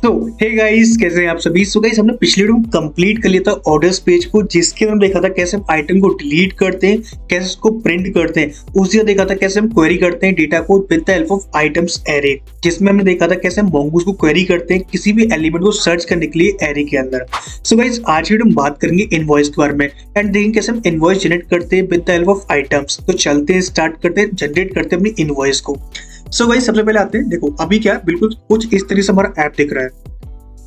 सो hey guys, कैसे हैं आप सभी। सो गाइस, हमने पिछले वीडियो में कंप्लीट कर लिया था ऑर्डर्स पेज को, जिसके अंदर देखा था कैसे हम आइटम को डिलीट करते हैं, कैसे उसको प्रिंट करते हैं। उसी देखा था कैसे हम क्वेरी करते हैं डेटा को with the help of items array, जिसमें हमने देखा था कैसे हम mongoose को क्वेरी करते हैं किसी भी एलिमेंट को सर्च करने के लिए एरे के अंदर। सो गाइस, आज की वीडियो में बात करेंगे इनवॉइस के बारे में एंड देखेंगे कैसे हम इनवॉइस जनरेट करते हैं with the help of items. तो चलते हैं, स्टार्ट करते हैं, जनरेट करते हैं अपनी इनवॉइस को। सो गाइस, सबसे पहले आते हैं, देखो अभी क्या बिल्कुल कुछ इस तरीके से हमारा ऐप दिख रहा है,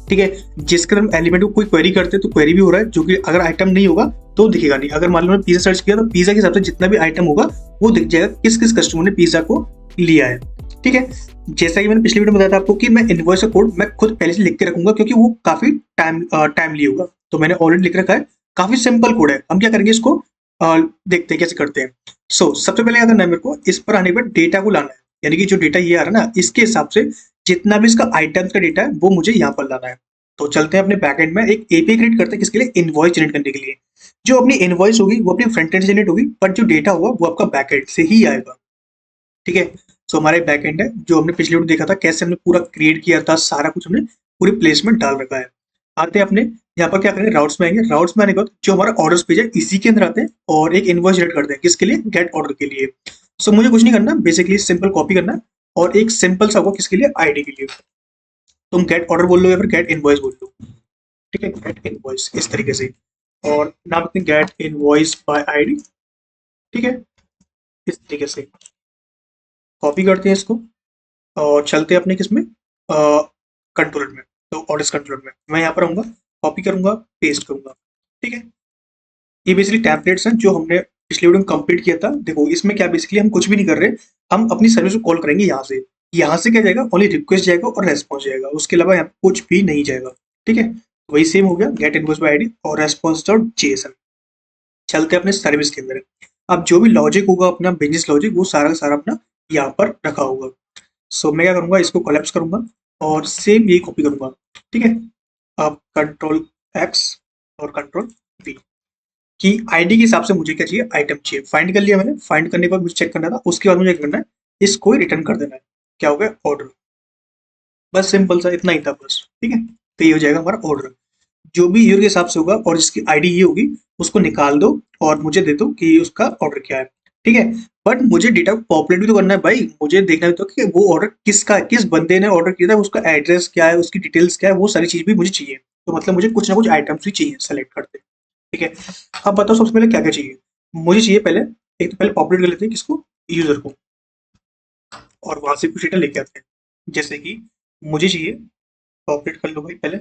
ठीक है, जिसके हम एलिमेंट को कोई क्वेरी करते हैं तो क्वेरी भी हो रहा है, जो कि अगर आइटम नहीं होगा तो दिखेगा नहीं। अगर मान लो मैंने पिज्जा सर्च किया तो पिज्जा के हिसाब से जितना भी आइटम होगा वो दिख जाएगा, किस किस कस्टमर ने पिज्जा को लिया है। ठीक है, जैसा कि मैंने पिछली वीडियो में बताया था आपको कि मैं इनवॉइस का कोड मैं खुद पहले से लिख के रखूंगा, क्योंकि वो काफी टाइमली होगा। तो मैंने ऑलरेडी लिख रखा है, काफी सिंपल कोड है। हम क्या करेंगे, इसको देखते हैं कैसे करते हैं। सबसे पहले क्या करना है, मेरे को इस पर आने पर डेटा को लाना है, यानी कि जो डेटा ये आ रहा है ना, इसके हिसाब से जितना भी इसका आइटम्स का डेटा है वो मुझे यहाँ पर लाना है। तो चलते हैं अपने बैकएंड में, एक एपीआई क्रिएट करते हैं किसके लिए, इनवॉइस जनरेट करने के लिए। जो अपनी इनवॉइस होगी वो अपनी फ्रंट एंड जनरेट होगी, बट जो डेटा होगा वो आपका बैकएंड से ही आएगा। ठीक है, सो हमारे बैकएंड है, जो हमने पिछले वीडियो देखा था कैसे हमने पूरा क्रिएट किया था, सारा कुछ हमने पूरी प्लेसमेंट डाल रखा है। आते हैं अपने यहाँ पर, क्या करेंगे, राउट्स में आएंगे। राउट्स में आने के बाद जो हमारा ऑर्डर्स पेज है इसी के अंदर आते हैं और एक इनवॉइस जनरेट करते हैं किसके लिए, गेट ऑर्डर के लिए। सो मुझे कुछ नहीं करना, बेसिकली सिंपल कॉपी करना है और एक सिंपल सा होगा किसके लिए, आईडी के लिए। तुम गेट ऑर्डर बोल लो या फिर गेट इनवॉइस बोल लो। ठीक है, गेट इनवॉइस इस तरीके से, और नाम रखते हैं गेट इनवॉइस बाय आईडी। ठीक है, इस तरीके से कॉपी करते हैं इसको और चलते हैं अपने किसमें, कंट्रोलर में। तो ऑर्डर्स कंट्रोलर में मैं यहाँ पर आऊंगा, कॉपी करूंगा, पेस्ट करूंगा। ठीक है, ये बेसिकली टेम्पलेट्स हैं जो हमने पिछले वीडियो में कंप्लीट किया था। देखो इसमें क्या, बेसिकली हम कुछ भी नहीं कर रहे, हम अपनी सर्विस को कॉल करेंगे यहाँ से। यहाँ से क्या जाएगा, ओनली रिक्वेस्ट जाएगा और रेस्पॉन्स जाएगा, उसके अलावा यहाँ पे कुछ भी नहीं जाएगा। ठीक है, वही सेम हो गया, गेट इनवॉइस बाय आईडी और रेस्पॉन्स डॉट जेएसएन। चलते हैं अपने सर्विस के अंदर। अब जो भी लॉजिक होगा अपना बिजनेस लॉजिक, वो सारा का सारा अपना यहाँ पर रखा होगा। मैं क्या करूंगा, इसको कोलैप्स करूंगा और सेम यही कॉपी करूंगा। ठीक है, अब कंट्रोल एक्स और कंट्रोल वी की आईडी के हिसाब से मुझे क्या चाहिए, आइटम चाहिए। फाइंड कर लिया मैंने, फाइंड करने के बाद मुझे चेक करना था, उसके बाद मुझे क्या करना है, इसको रिटर्न कर देना है। क्या हो गया, ऑर्डर। बस सिंपल सा इतना ही था बस। ठीक है, तो ये हो जाएगा हमारा ऑर्डर। जो भी ईयर के हिसाब से होगा और जिसकी आईडी ये होगी उसको निकाल दो और मुझे दे दो कि उसका ऑर्डर क्या है। ठीक है, बट मुझे डेटा को पॉपुलेट भी तो करना है भाई, मुझे देखना भी तो कि वो ऑर्डर किसका, किस बंदे ने ऑर्डर किया था, उसका एड्रेस क्या है, उसकी डिटेल्स क्या है, वो सारी चीज भी मुझे चाहिए। तो मतलब मुझे कुछ ना कुछ आइटम्स भी चाहिए सेलेक्ट करते। ठीक है, अब बताओ सबसे पहले क्या क्या चाहिए। मुझे चाहिए पहले, एक तो पहले पॉपुलेट कर लेते हैं किसको, यूजर को, और वहां से कुछ डेटा लेके आते हैं। जैसे कि मुझे चाहिए, पॉपुलेट कर लो भाई, पहले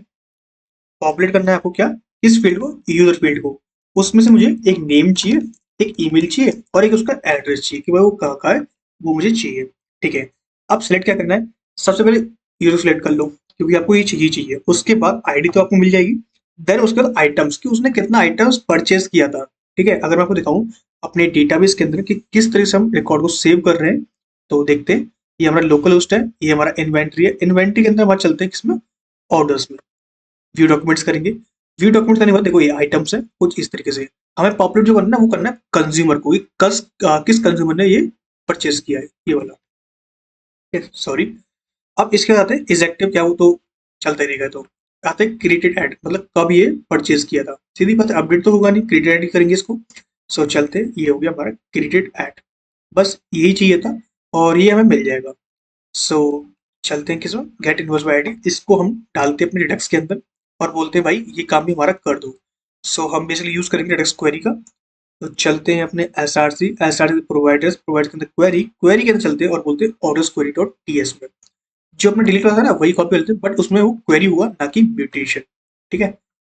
पॉपुलेट करना है आपको क्या, किस फील्ड को, यूजर फील्ड को। उसमें से मुझे एक नेम चाहिए, एक ईमेल चाहिए और एक उसका एड्रेस चाहिए कि भाई वो कहाँ का है, वो मुझे चाहिए। ठीक है, अब सिलेक्ट क्या करना है, सबसे पहले यूजर सिलेक्ट कर लो क्योंकि आपको ये चाहिए। उसके बाद आईडी तो आपको मिल जाएगी, देन उसके बाद आइटम्स कि उसने कितना आइटम्स परचेज किया था। ठीक है, अगर मैं आपको दिखाऊं अपने डेटाबेस के अंदर कि किस तरह से हम रिकॉर्ड को सेव कर रहे हैं, तो देखते हैं। ये हमारा लोकल होस्ट है, ये हमारा इन्वेंट्री है। इन्वेंट्री के अंदर हमारे चलते हैं किसमें, ऑर्डर्स में। व्यू डॉक्यूमेंट्स करेंगे, व्यू डॉक्यूमेंट करने के बाद देखो ये आइटम्स है कुछ इस तरीके से। हमें पॉपुलेट जो करना है वो करना है कंज्यूमर को, किस कंज्यूमर ने ये परचेज किया है, ये वाला। सॉरी, अब इसके बाद आते हैं इज एक्टिव, क्या वो तो चलता ही रहेगा। तो आते हैं क्रिएटेड एड, मतलब कब ये परचेज किया था। सीधी बात है, अपडेट तो होगा नहीं, क्रिएटेड एड करेंगे इसको। चलते हैं, ये हो गया हमारा क्रिएटेड एड। बस यही चाहिए था और ये हमें मिल जाएगा। सो चलते हैं किसमें, गेट इनवॉइस बाय आईडी। इसको हम डालते हैं अपने रिडक्स के अंदर और बोलते हैं भाई ये काम भी हमारा कर दो। हम बेसिकली यूज करेंगे रिडक्स क्वेरी का। तो चलते हैं अपने एसआरसी प्रोवाइडर्स, प्रोवाइड के अंदर क्वेरी के अंदर चलते हैं और बोलते हैं ऑर्डर्स क्वेरी डॉट टीएस में। जो अपने डिलीट करा था ना वही कॉपी करते हैं, बट उसमें वो क्वेरी हुआ ना कि म्यूटेशन। ठीक है,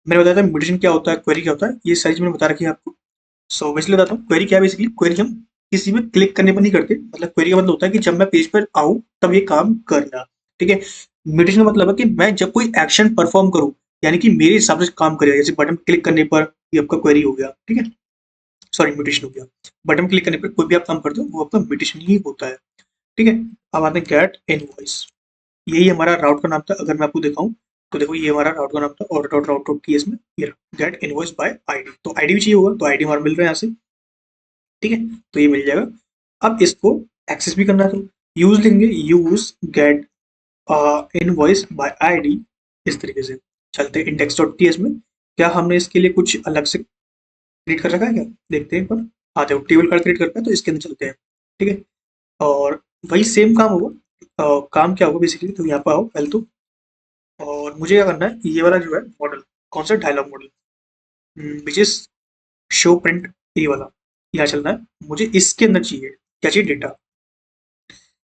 मैंने बताया था म्यूटेशन क्या होता है, क्वेरी क्या होता है, ये सारी चीज मैंने बता रखी है आपको। बेसिकली बताता हूँ क्वेरी क्या है। बेसिकली क्वेरी हम किसी भी क्लिक करने पर नहीं करते, मतलब क्वेरी का मतलब होता है कि जब मैं पेज पर आऊँ तब ये काम करना। ठीक है, म्यूटेशन का मतलब है कि मैं जब कोई एक्शन परफॉर्म करूँ, यानी कि मेरे हिसाब से काम करेगा। जैसे बटन क्लिक करने पर ये आपका क्वेरी हो गया, ठीक है, सॉरी म्यूटेशन हो गया। बटन क्लिक करने पर कोई भी आप काम करते हो वो आपका म्यूटेशन ही होता है। ठीक है, अब आते हैं गेट इनवॉइस। यही हमारा राउट का नाम था। अगर मैं आपको दिखाऊं तो देखो ये हमारा राउट का नाम था, order dot route dot TS में ये गेट इनवॉइस बाय आईडी। तो आईडी भी चाहिए होगा, तो आईडी हमारा मिल रहा है यहाँ से। ठीक है, तो ये मिल जाएगा। अब इसको एक्सेस भी करना है, तो यूज लेंगे, use get invoice by ID इस तरीके से। चलते हैं index.ts में, क्या हमने इसके लिए कुछ अलग से क्रिएट कर रखा है क्या, देखते हैं एक बार। हाँ देखो टेबल कार्ड क्रिएट करना है तो इसके अंदर चलते हैं, ठीक है। और वही सेम काम होगा। काम क्या होगा बेसिकली, तो यहाँ पर आओ पहले तो, और मुझे क्या करना है, ये वाला जो है मॉडल, कौन सा, dialog model which is show print, ये वाला यहाँ चलना है मुझे। इसके अंदर चाहिए क्या, चाहिए डेटा।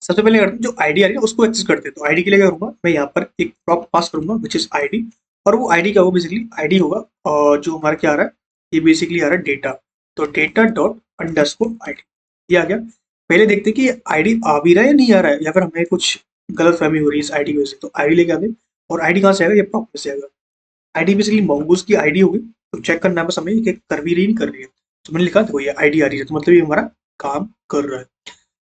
सबसे पहले करते हैं जो आईडी आ रही है उसको एक्सेस करते हैं। तो आईडी के लिए क्या करूंगा मैं, यहाँ पर एक प्रॉप पास करूंगा विच इज आईडी, और वो आईडी क्या होगा, बेसिकली आईडी होगा, और जो हमारा क्या आ रहा है, ये बेसिकली आ रहा है डेटा। तो डेटा डॉट अंडरस्कोर आईडी, ये आ गया। पहले देखते हैं कि आईडी आ भी रहा है या नहीं आ रहा है, या फिर हमें कुछ गलत फहमी हो रही है इस आईडी की वजह से। तो आईडी लेके आगे, और आईडी कहाँ से आएगा, ये प्रॉप में से आएगा। आईडी बेसिकली मंगूस की आईडी होगी, तो चेक करना है बस हमें कि कर भी रही नहीं कर रही है। तो मैंने लिखा देखो ये आईडी आ रही है, तो मतलब ये हमारा काम कर रहा है।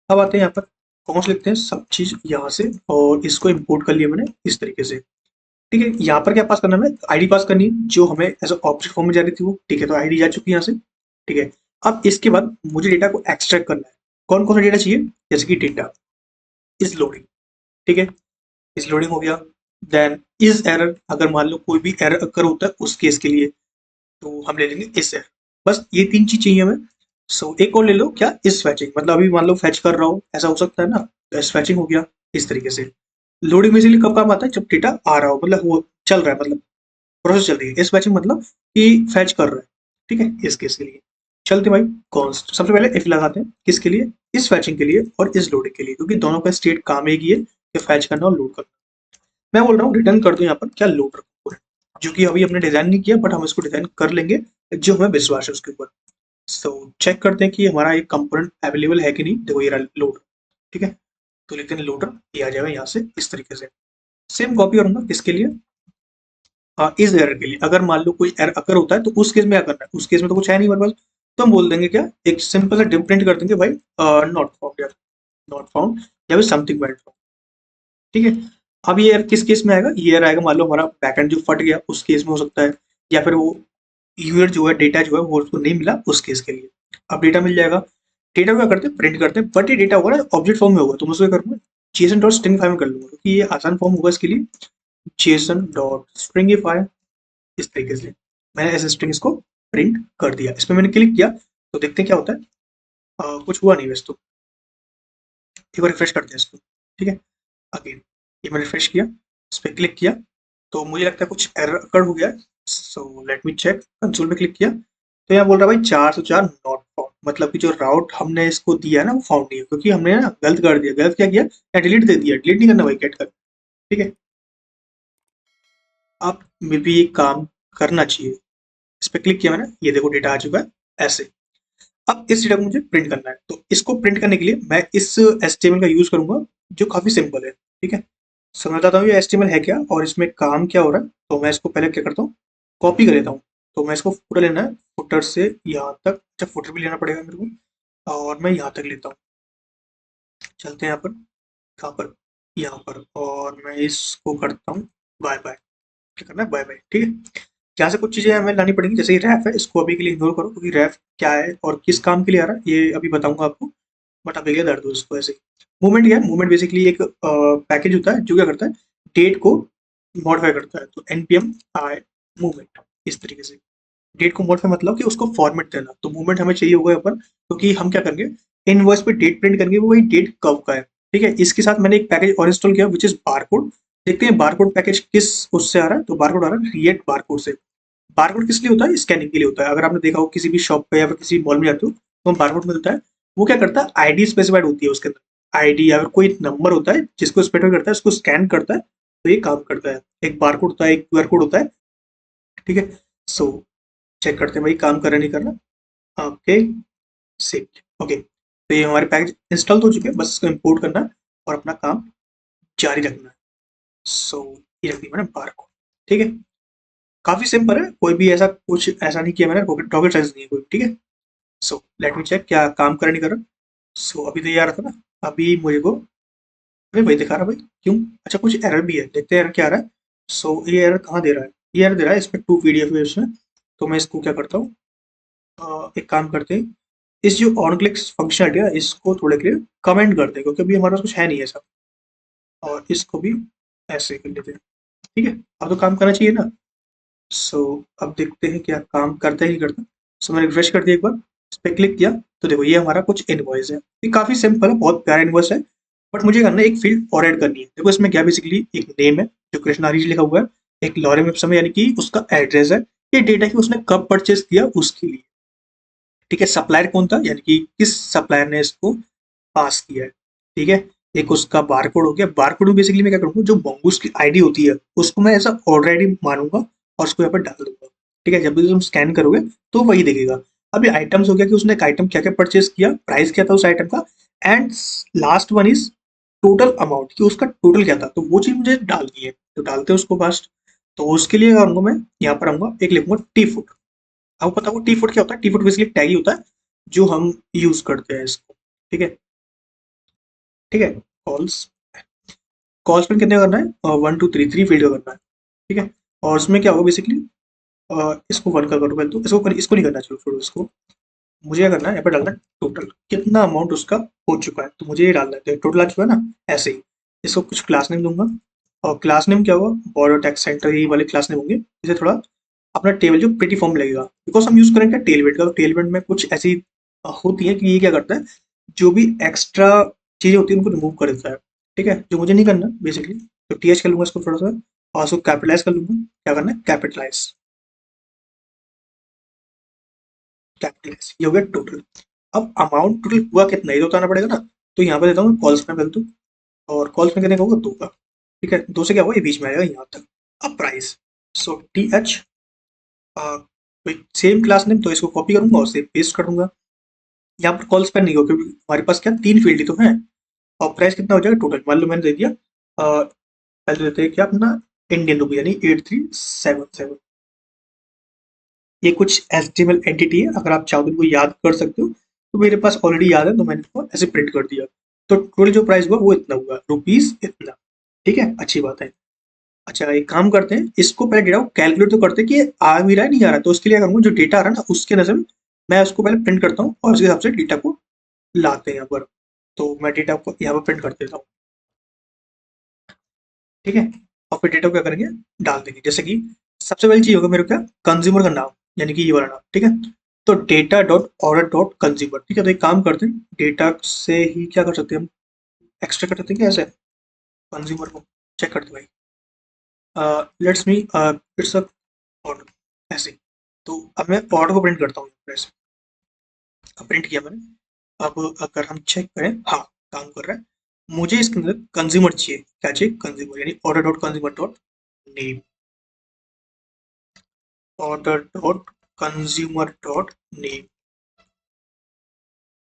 अब आते हैं यहाँ पर, कॉमर्स लिखते हैं सब चीज यहाँ से, और इसको इंपोर्ट कर लिया मैंने इस तरीके से, ठीक है। यहाँ पर क्या पास करना है, हमें आईडी पास करनी है जो हमें एज ऑब्जेक्ट फॉर्म में जा रही थी वो, ठीक है। तो आईडी जा चुकी है यहाँ से, ठीक है। अब इसके बाद मुझे डेटा को एक्सट्रैक्ट करना है। कौन कौन सा डेटा चाहिए, जैसे कि डेटा इज लोडिंग, ठीक है, इज लोडिंग हो गया। देन इज एरर, अगर मान लो कोई भी एरर अकर होता है उस केस के लिए, तो हम ले लेंगे इस एरर। बस ये तीन चीज चाहिए हमें। सो एक और ले लो, क्या, इस फैचिंग, मतलब अभी मान लो फैच कर रहा हो, ऐसा हो सकता है ना, तो इस फैचिंग हो गया इस तरीके से। लोडिंग बेसिकली कब काम आता है, जब डेटा आ रहा हो, मतलब वो चल रहा है, मतलब प्रोसेस चल रही है। इस फैचिंग मतलब कि फैच कर रहा है, ठीक है, इस केस के लिए। चलते भाई कॉन्स्ट, सबसे पहले इफ लगाते हैं किसके लिए, इस फैचिंग के लिए और इस लोडिंग के लिए, क्योंकि दोनों का स्टेट काम एक ही है, कि फैच करना और लोड करना। मैं बोल रहा हूँ रिटर्न कर दो यहाँ पर, क्या, लोड रखो, जो कि अभी हमने डिजाइन नहीं किया, बट हम इसको डिजाइन कर लेंगे जो हमें विश्वास है उसके ऊपर। सो चेक करते हैं कि हमारा एक कंपोनेंट अवेलेबल है कि नहीं। देखो ये रहा लोड, ठीक है। तो लिखते हैं लोडर, ये आ जाएगा यहाँ से इस तरीके से। सेम कॉपी करूंगा किसके लिए, इस एरर के लिए। अगर मान लो कोई एरर अकर होता है तो उस केस में क्या करना है, उस केस में तो कुछ है नहीं हमारे पास, तो हम बोल देंगे क्या, एक सिंपल सा डिम प्रिंट कर देंगे भाई, नॉट फाउंड, या नॉट फाउंड, या फिर समथिंग वेंट रॉन्ग, ठीक है। अब ये एरर किस केस में आएगा, ये एरर आएगा मान लो हमारा बैकएंड जो फट गया उस केस में हो सकता है, या फिर वो यूजर जो है, डेटा जो है वो उसको नहीं मिला उस केस के लिए। अब डेटा मिल जाएगा, डेटा को क्या करते हैं, प्रिंट करते हैं, बट ये डेटा होगा ना ऑब्जेक्ट फॉर्म में होगा, तो मैं उसको क्या करूंगा, जेसन डॉट स्ट्रिंगीफाई में कर लूंगा, क्योंकि ये आसान फॉर्म होगा इसके लिए। जेसन डॉट स्ट्रिंगीफाई, इस तरीके से मैंने ऐसे स्ट्रिंग इसको प्रिंट कर दिया। इसमें मैंने क्लिक किया तो देखते हैं क्या होता है। कुछ हुआ नहीं वैसे तो, एक बार रिफ्रेश करते हैं इसको, ठीक है। अगेन ये मैंने रिफ्रेश किया, इस पर क्लिक किया, तो मुझे लगता है कुछ एरर अकर हो गया। So let me check, console में क्लिक किया, तो यहाँ बोल रहा है भाई 404 नॉट फाउंड, मतलब कि जो राउट हमने इसको दिया है ना वो फाउंड नहीं है, क्योंकि हमने ना गलत कर दिया। गलत क्या किया, या डिलीट दे दिया, डिलीट नहीं करना भाई, गेट कर, ठीक है। अब मे भी ये काम करना चाहिए। इस पर क्लिक किया मैंने, ये देखो डेटा आ चुका है ऐसे। अब इस डेटा को मुझे प्रिंट करना है, तो इसको प्रिंट करने के लिए मैं इस HTML का यूज करूंगा, जो काफी सिंपल है, ठीक है। समझ बताता हूँ ये HTML है क्या और इसमें काम क्या हो रहा है। तो मैं इसको पहले क्या करता हूँ, कॉपी कर लेता हूँ। तो मैं इसको पूरा लेना है, फुटर से यहाँ तक, अच्छा फुटर भी लेना पड़ेगा मेरे को, और मैं यहाँ तक लेता हूँ। चलते हैं यहाँ पर, कहाँ पर, यहाँ पर, और मैं इसको करता हूँ बाय बाय। क्या करना है, बाय बाय, ठीक है। यहाँ से कुछ चीजें हमें लानी पड़ेंगी, जैसे ये रैफ है, इसको अभी के लिए इग्नोर करो, क्योंकि रैफ क्या है और किस काम के लिए आ रहा है ये अभी बताऊंगा आपको, बट अभी के लिए दर्द दो इसको ऐसे। मूवमेंट क्या है, मूवमेंट बेसिकली एक पैकेज होता है जो क्या करता है, डेट को मॉडिफाई करता है। तो npm i मूवमेंट, इस तरीके से डेट को मॉडिफाई मतलब कि उसको फॉर्मेट देना। तो मूवमेंट हमें चाहिए होगा अपन, क्योंकि हम क्या करेंगे, इनवॉइस पे डेट प्रिंट करेंगे, वो वही डेट कब का है, ठीक है। इसके साथ मैंने एक पैकेज और इंस्टॉल किया विच इज बारकोड। देखते हैं बारकोड पैकेज किस उससे आ रहा है। तो बारकोड आ रहा है रिएक्ट बारकोड से। बारकोड किस लिए होता है, स्कैनिंग के लिए होता है। अगर आपने देखा हो किसी भी शॉप पे या फिर किसी मॉल में जाते हो तो बारकोड मिलता है, वो क्या करता है, आईडी स्पेसिफाइड होती है उसके अंदर। आईडी या फिर कोई नंबर होता है जिसको स्पेसिफाई करता है, उसको स्कैन करता है, तो ये काम करता है। एक बारकोड होता है, एक क्यूआर कोड होता है, ठीक है। सो चेक करते हैं भाई काम कर रहा नहीं कर रहा। Okay set, okay. तो ये हमारे पैकेज इंस्टॉल हो चुके हैं, बस इसको इंपोर्ट करना है और अपना काम जारी रखना है। सो ये रख दिया मैंने बारकोड, ठीक है। काफी सिंपल है, कोई भी ऐसा कुछ ऐसा नहीं किया मैंने, रॉकेट साइंस नहीं है कोई, ठीक है। सो लेट मी चेक क्या काम कर नहीं कर रहा। सो अभी तो ये आ रहा था ना, अभी मुझे को, अरे भाई दिखा रहा भाई, क्यों, अच्छा कुछ एरर भी है, देखते हैं एरर क्या आ रहा है। सो ये एरर कहाँ दे रहा है, ये एरर दे रहा है इसमें 2 PDF है इसमें। तो मैं इसको क्या करता हूँ, एक काम करते हैं, इस जो ऑन क्लिक फंक्शनलिटी है इसको थोड़े के लिए कमेंट करते हैं, क्योंकि अभी हमारे पास कुछ है नहीं ऐसा। और इसको भी ऐसे कर लेते हैं, ठीक है, अब तो काम करना चाहिए ना। सो अब देखते हैं क्या काम करता है नहीं करता। सो मैंने रिफ्रेश कर दिया एक बार, इस पर क्लिक किया तो देखो ये हमारा कुछ इनवॉइस है। ये काफी सिंपल है, बहुत प्यारा इनवॉइस है। बट मुझे करना है एक फील्ड और ऐड करनी है। देखो इसमें क्या बेसिकली एक नेम है जो कृष्णा हरीश लिखा हुआ है, एक लॉरेम इप्सम है यानी कि उसका एड्रेस है, ये डेटा की उसने कब परचेज किया उसके लिए। ठीक है, सप्लायर कौन था यानी कि किस सप्लायर ने इसको पास किया है। ठीक है, एक उसका बारकोड हो गया। बारकोड में बेसिकली मैं क्या करूँगा, जो मंगूस की आईडी होती है उसको मैं ऐसा ऑर्डर आईडी मानूंगा और उसको यहाँ पर डाल दूंगा। ठीक है, जब भी तुम स्कैन करोगे तो वही देखेगा। अब ये आइटम्स हो गया कि उसने एक आइटम क्या क्या परचेज किया, प्राइस क्या था उस आइटम का, and last one is total amount कि उसका टोटल क्या था। तो वो चीज मुझे डालनी है, तो डालते हैं उसको फास्ट। तो उसके लिए करूंगा मैं यहाँ पर आऊंगा, एक लिखूंगा टी फुट। आपको पता है टी फुट क्या होता है? टी फुट बेसिकली टैग ही होता है जो हम यूज करते हैं इसको। ठीक है, ठीक है। कॉल्स, कॉल्स में कितने करना है, 1 2 3 फील्ड का करना है। ठीक है, और उसमें क्या होगा बेसिकली, इसको वन का करो पहले, तो इसको नहीं करना चाहिए, छोड़ो इसको। मुझे क्या करना है, यहाँ पे डालना है टोटल कितना अमाउंट उसका हो चुका है, तो मुझे ये डालना है टोटल आ चुका है ना। ऐसे ही इसको कुछ क्लास नेम दूंगा, और क्लास नेम क्या होगा, बॉर्डर टैक्स सेंटर, ये वाले क्लास नेम होंगे। इसे थोड़ा अपना टेबल जो प्रिटी फॉर्म लगेगा, बिकॉज हम यूज करेंगे टेलवेट का। तो टेलवेट में कुछ ऐसी होती है कि ये क्या करता है, जो भी एक्स्ट्रा चीजें होती है उनको रिमूव कर देता है। ठीक है, जो मुझे नहीं करना बेसिकली, तो टी एच कर लूंगा इसको थोड़ा सा, और उसको कैपिटलाइज कर लूंगा। क्या करना है, कैपिटलाइज, कैपिटलाइज, ये हो गया टोटल। अब अमाउंट टोटल हुआ कितना, ये तो बताना पड़ेगा ना। तो यहाँ पे देता हूँ कॉल्स में पहले तो, और कॉल्स में कितने का होगा, 2 का। ठीक है, 2 से क्या होगा, ये बीच में आएगा यहाँ तक। अब price, so T H, same class name, तो इसको कॉपी करूंगा और से पेस्ट कर दूंगा। यहाँ पर कॉल्स पर नहीं हो क्योंकि हमारे पास क्या 3 फील्ड ही तो है। और प्राइस कितना हो जाएगा टोटल, मान लो मैंने दे दिया, पहले देते हैं क्या अपना इंडियन रुपी यानी 8377। ये कुछ एचटीएमएल एंटिटी है, अगर आप चाहो तो इनको याद कर सकते हो। तो मेरे पास ऑलरेडी याद है तो मैंने इसको ऐसे प्रिंट कर दिया। तो टोटल जो प्राइस हुआ वो इतना हुआ, रुपीज इतना। ठीक है, अच्छी बात है। अच्छा एक काम करते हैं, इसको पहले डेटा को कैलकुलेट तो करते हैं कि ये आ भी रहा है नहीं आ रहा है। तो उसके लिए करूँगा, जो डेटा आ रहा है ना उसके नजर में मैं उसको पहले प्रिंट करता हूँ, और उसके हिसाब से डेटा को लाते हैं यहाँ पर। तो मैं डेटा को यहाँ पर प्रिंट कर देता हूँ। ठीक है, और फिर डेटा को क्या करेंगे, डाल देंगे। जैसे कि सबसे पहली चीज होगा मेरे क्या, कंज्यूमर का नाम, यानी कि ये वाला नाम। ठीक है, तो data dot order dot consumer. ठीक है, तो एक काम करते हैं, डेटा से ही क्या कर सकते हैं हम, एक्स्ट्रा कर सकते हैं क्या ऐसे, कंज्यूमर को चेक करते हैं भाई। Let's me it's a order, ऐसे। तो अब मैं ऑर्डर को प्रिंट करता हूँ ऐसे। अब प्रिंट किया मैंने। अब अगर हम चेक करें, हाँ काम कर रहा है। मुझे इसके अंदर कंज्यूमर चाहिए, क्या चाहिए, कंज्यूमर, यानी order dot consumer dot name, order dot consumer dot name.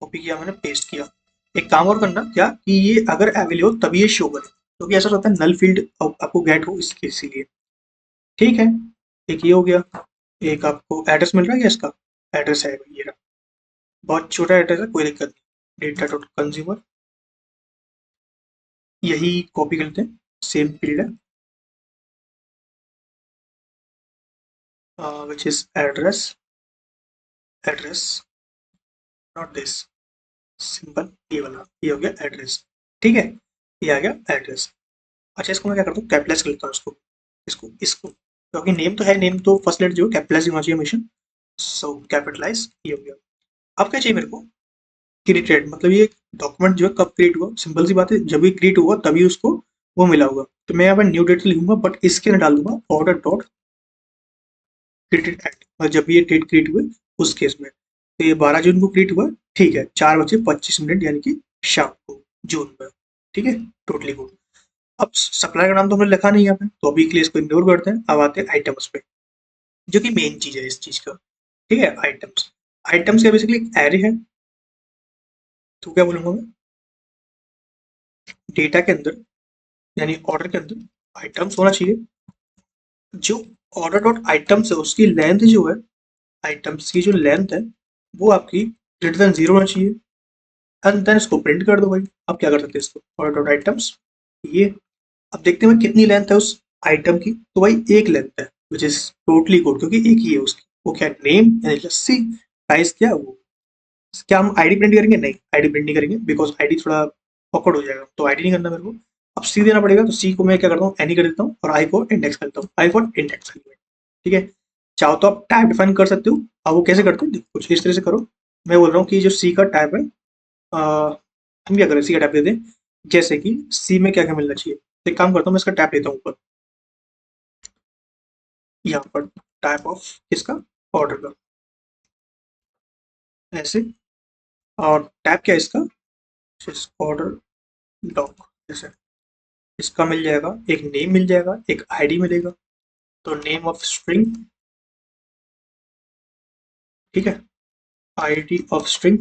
Copy किया मैंने, पेस्ट किया। एक काम और करना क्या कि ये अगर अवेलेबल हो तभी ये शो करे, क्योंकि ऐसा होता है नल फील्ड आपको गेट हो इसके, इसीलिए। ठीक है, एक ये हो गया। एक आपको एड्रेस मिल रहा है क्या, इसका एड्रेस है ये रहा। बहुत छोटा एड्रेस है, कोई दिक्कत नहीं। डेटा डॉट कंज्यूमर, यही कॉपी कर लेते हैं, सेम फील्ड है, which is address, address not this, simple ये वाला, ये हो गया एड्रेस। ठीक है, ये आ गया एड्रेस। अच्छा इसको मैं क्या करता हूँ, कैपिटलाइज कर लेता हूँ इसको, इसको क्योंकि नेम तो है, नेम तो फर्स्ट लेटर जो कैपिटलाइज होना चाहिए हमेशा। सो कैपिटलाइज, ये हो गया। अब क्या चाहिए मेरे को, क्रिएटेड, मतलब ये डॉक्यूमेंट जो है कब क्रिएट हुआ, सिंपल सी बात है, जब भी क्रिएट होगा तभी उसको वो मिला होगा। तो मैं यहाँ पर न्यू डेट लिखूंगा, बट इसके अंदर डाल दूंगा ऑर्डर डॉट क्रिएटेड एट, और जब भी ये डेट क्रिएट हुए उस केस में। तो ये 12 जून को क्रिएट हुआ, ठीक है, 4:25 यानी कि शाम को, जून में। ठीक है, टोटली गुड। अब सप्लायर का नाम तो हमने लिखा नहीं यहाँ पे, तो अभी के लिए इसको इग्नोर करते हैं। अब आते हैं आइटम्स पे, जो कि मेन चीज है इस चीज का। ठीक है, आइटम्स, आइटम्स का बेसिकली एक एरे है। तो क्या बोलूंगा मैं, डेटा के अंदर यानी ऑर्डर के अंदर आइटम्स होना चाहिए। जो ऑर्डर डॉट आइटम्स है उसकी लेंथ जो है, आइटम्स की जो लेंथ है वो आपकी ग्रेटर देन 0 होना चाहिए। एंड देन इसको प्रिंट कर दो भाई। अब क्या कर सकते हैं इसको, ऑर्डर डॉट आइटम्स, ये। अब देखते हैं कितनी लेंथ है उस आइटम की, तो भाई एक लेंथ है, विच इज टोटली गुड, क्योंकि एक ही है उसकी। वो क्या, नेम यानी लस्सी, प्राइस क्या है वो। क्या हम आईडी प्रिंट करेंगे, नहीं आईडी प्रिंट नहीं करेंगे, बिकॉज आईडी थोड़ा ऑकवर्ड हो जाएगा, तो आईडी नहीं करना मेरे को। अब सी देना पड़ेगा, तो सी को मैं क्या करता हूँ, एनी कर देता हूँ और आई को इंडेक्स कर देता हूँ, आई फॉर इंडेक्स एलिमेंट। ठीक है, चाहो तो आप टाइप डिफाइन कर सकते हो। अब वो कैसे करते हैं, कुछ इस तरह से करो। मैं बोल रहा हूँ कि जो सी का टाइप है, हम क्या करें, सी का टाइप दे दें, जैसे कि सी में क्या क्या मिलना चाहिए। तो एक काम करता हूँ, मैं इसका टाइप लेता हूँ ऊपर, यहाँ पर टाइप ऑफ इसका ऑर्डर का, ऐसे। और टाइप क्या है इसका, ऑर्डर डॉक, जैसे इसका मिल जाएगा, एक नेम मिल जाएगा, एक आईडी मिलेगा। तो नेम ऑफ स्ट्रिंग, ठीक है, ID of string,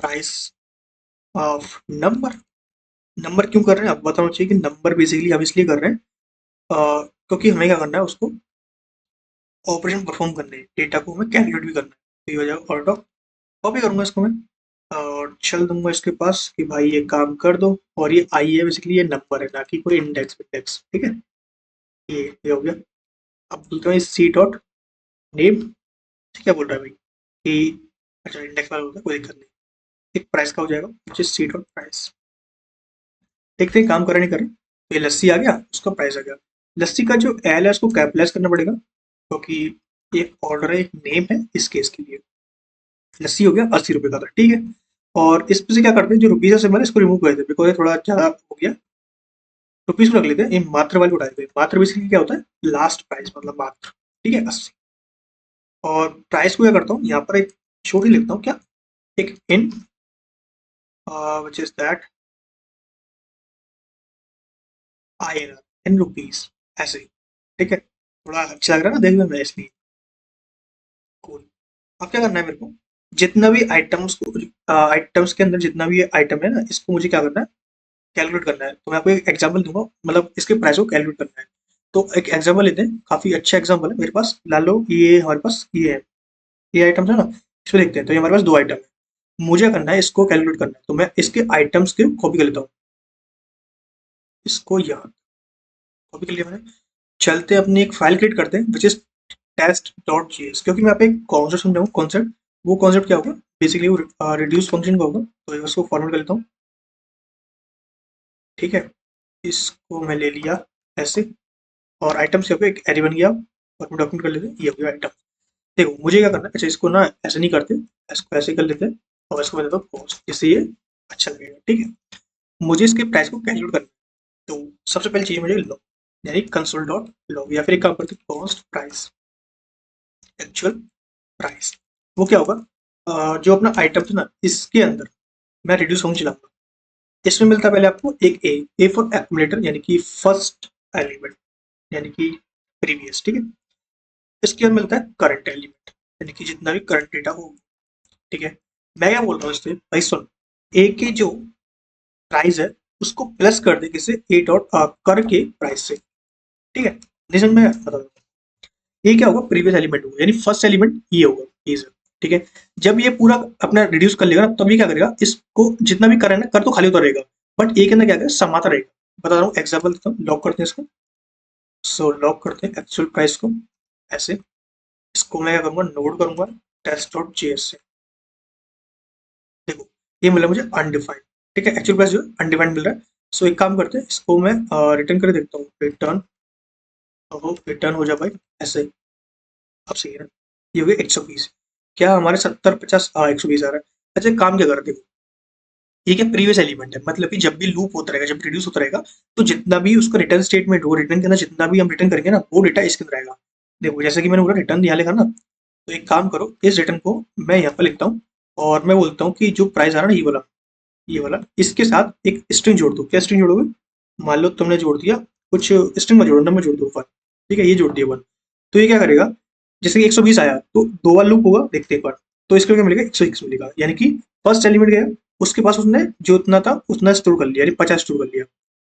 price of number. Number क्यों कर रहे हैं, अब बताना चाहिए कि नंबर बेसिकली हम इसलिए कर रहे हैं क्योंकि हमें क्या करना है, उसको ऑपरेशन परफॉर्म करने हैं, डेटा को हमें कैलकुलेट भी करना है। तो ये हो जाएगा ऑर्डर डॉक। कॉपी करूंगा इसको मैं और चल दूंगा इसके पास कि भाई ये काम कर दो। और ये आई है, बेसिकली ये नंबर है, ना कि कोई इंडेक्स इंडेक्स। ठीक है, ये हो गया। अब बोलते हैं सी डॉट नेम, क्या बोल रहा है भाई कि, अच्छा इंडेक्स वाला बोलता है, कोई दिक्कत नहीं। एक प्राइस का हो जाएगा, मुझे सी डॉट प्राइस। देखते हैं काम कर नहीं कर रहा। तो ये लस्सी आ गया, उसका प्राइस आ गया। लस्सी का जो एल है उसको कैपिटलाइज करना पड़ेगा, क्योंकि एक ऑर्डर है, एक नेम है इस केस के लिए। लस्सी हो गया 80 रुपये का था, ठीक है। और इस पे से क्या करते हैं, जो रुपीज है सिंबल है, इसको रिमूव कर देते हैं, बिकॉज ये थोड़ा ज्यादा हो गया। रुपीज को रख लेते हैं, ये मात्र वाले उठा देते हैं। मात्र बेसिकली क्या होता है, लास्ट प्राइस, मतलब मात्र। ठीक है, 80। और प्राइस को क्या करता हूँ, यहाँ पर एक छोटी लिखता हूँ, क्या, एक in which is that I N in rupees, ऐसे ही। ठीक है, थोड़ा अच्छा लग रहा है ना देखने में, इसलिए कूल। अब क्या करना है मेरे को, जितना भी आइटम्स को, आइटम्स के अंदर जितना भी आइटम है ना, इसको मुझे क्या करना है, कैलकुलेट करना है। तो मैं आपको एक एग्जांपल दूंगा, मतलब इसके प्राइस को कैलकुलेट करना है। तो एक एग्जांपल लेते हैं, काफी अच्छा एग्जांपल है मेरे पास। ला लो, ये हमारे पास ये है, ये आइटम्स है ना, इसमें देखते हैं। तो ये हमारे पास दो आइटम है, मुझे करना है, इसको कैलकुलेट करना है। तो मैं इसके आइटम्स के कॉपी कर लेता हूँ, इसको यहाँ कॉपी कर लिया मैंने। चलते अपनी एक फाइल क्रिएट करते हैं, which is test dot G S. क्योंकि मैं आप एक कॉन्सेप्ट समझाऊँ, कॉन्सेप्ट, वो कॉन्सेप्ट क्या होगा, बेसिकली वो रिड्यूस फंक्शन का होगा। तो इसको फॉर्मेट कर लेता हूँ, ठीक है। इसको मैं ले लिया ऐसे, और आइटम से एक एरे बन गया, और मैं डॉक्यूमेंट कर लेते हैं, ये हो गया आइटम। देखो मुझे क्या करना है, अच्छा इसको ना ऐसे नहीं करते, इसको ऐसे कर लेते हैं, और इसको मैं देता हूँ कॉस्ट, जिससे ये अच्छा लगेगा। ठीक है, मुझे इसके प्राइस को कैलकुलेट करना है। तो सबसे पहले चाहिए मुझे लॉग, यानी कंसोल डॉट लॉग, या फिर एक काम करते हैं, कॉस्ट प्राइस एक्चुअल प्राइस। वो क्या होगा, जो अपना आइटम था ना, इसके अंदर मैं रिड्यूस फंक्शन चलाऊंगा। इसमें मिलता है पहले आपको एक ए फॉर एक्यूमुलेटर, यानी कि फर्स्ट एलिमेंट, यानी कि प्रीवियस। ठीक है, इसके अंदर मिलता है करंट एलिमेंट, यानी कि जितना भी करंट डेटा हो। ठीक है, मैं क्या बोल रहा हूँ इससे, भाई सुन, ए की जो प्राइस है उसको प्लस कर दे किसे, ए डॉट कर के प्राइस से। ठीक है, नहीं समझ में, बता दो। ये क्या होगा, प्रीवियस एलिमेंट होगा, यानी फर्स्ट एलिमेंट ये होगा, ये सर। ठीक है, जब ये पूरा अपना रिड्यूस कर लेगा ना, तब ये क्या करेगा, इसको जितना भी कर है ना, कर तो खाली होता रहेगा, बट ए के अंदर क्या करेगा, समाता रहेगा। बता रहा हूँ, एग्जाम्पल देता हूँ, लॉक करते हैं इसको। सो लॉक करते हैं एक्चुअल प्राइस को, ऐसे। इसको मैं क्या करूंगा, नोट करूंगा टेस्ट डॉट जेएस से। देखो ये मिला मुझे अनडिफाइंड। ठीक है, एक्चुअल प्राइस जो अनडिफाइंड मिल रहा है। सो एक काम करते हैं, इसको मैं रिटर्न कर देखता हूँ, रिटर्न, रिटर्न हो जा भाई, ऐसे। अब सही है ना, ये हो गया 120। क्या हमारे 70 50, 120 आ रहा है। अच्छा एक काम क्या कर देखो, ये क्या प्रीवियस एलिमेंट है, मतलब कि जब भी लूप होता रहेगा, जब रिड्यूस होता रहेगा, तो जितना भी उसका रिटर्न स्टेटमेंट हो, रिटर्न के अंदर जितना भी हम रिटर्न करेंगे ना, वो डेटा इसके अंदर आएगा। देखो जैसे कि मैंने बोला रिटर्न यहाँ लिखा ना, तो एक काम करो, इस रिटर्न को मैं यहाँ पर लिखता हूँ, और मैं बोलता हूँ कि जो प्राइस आ रहा है ना, ये वाला, ये वाला, इसके साथ एक स्ट्रिंग जोड़ दो। क्या स्ट्रिंग जोड़ोगे, मान लो तुमने जोड़ दिया कुछ स्ट्रिंग में, जोड़ो नंबर जोड़ दो ऊपर। ठीक है, ये जोड़ दिया वन। तो ये क्या करेगा, जैसे कि 120 आया, तो दो बार लूप होगा, देखते हैं एक बार। तो इसके क्या मिलेगा, 121 मिलेगा, यानी कि फर्स्ट एलिमेंट गया, उसके पास उसने जो उतना था उतना स्टोर कर लिया, यानी 50 स्टोर कर लिया।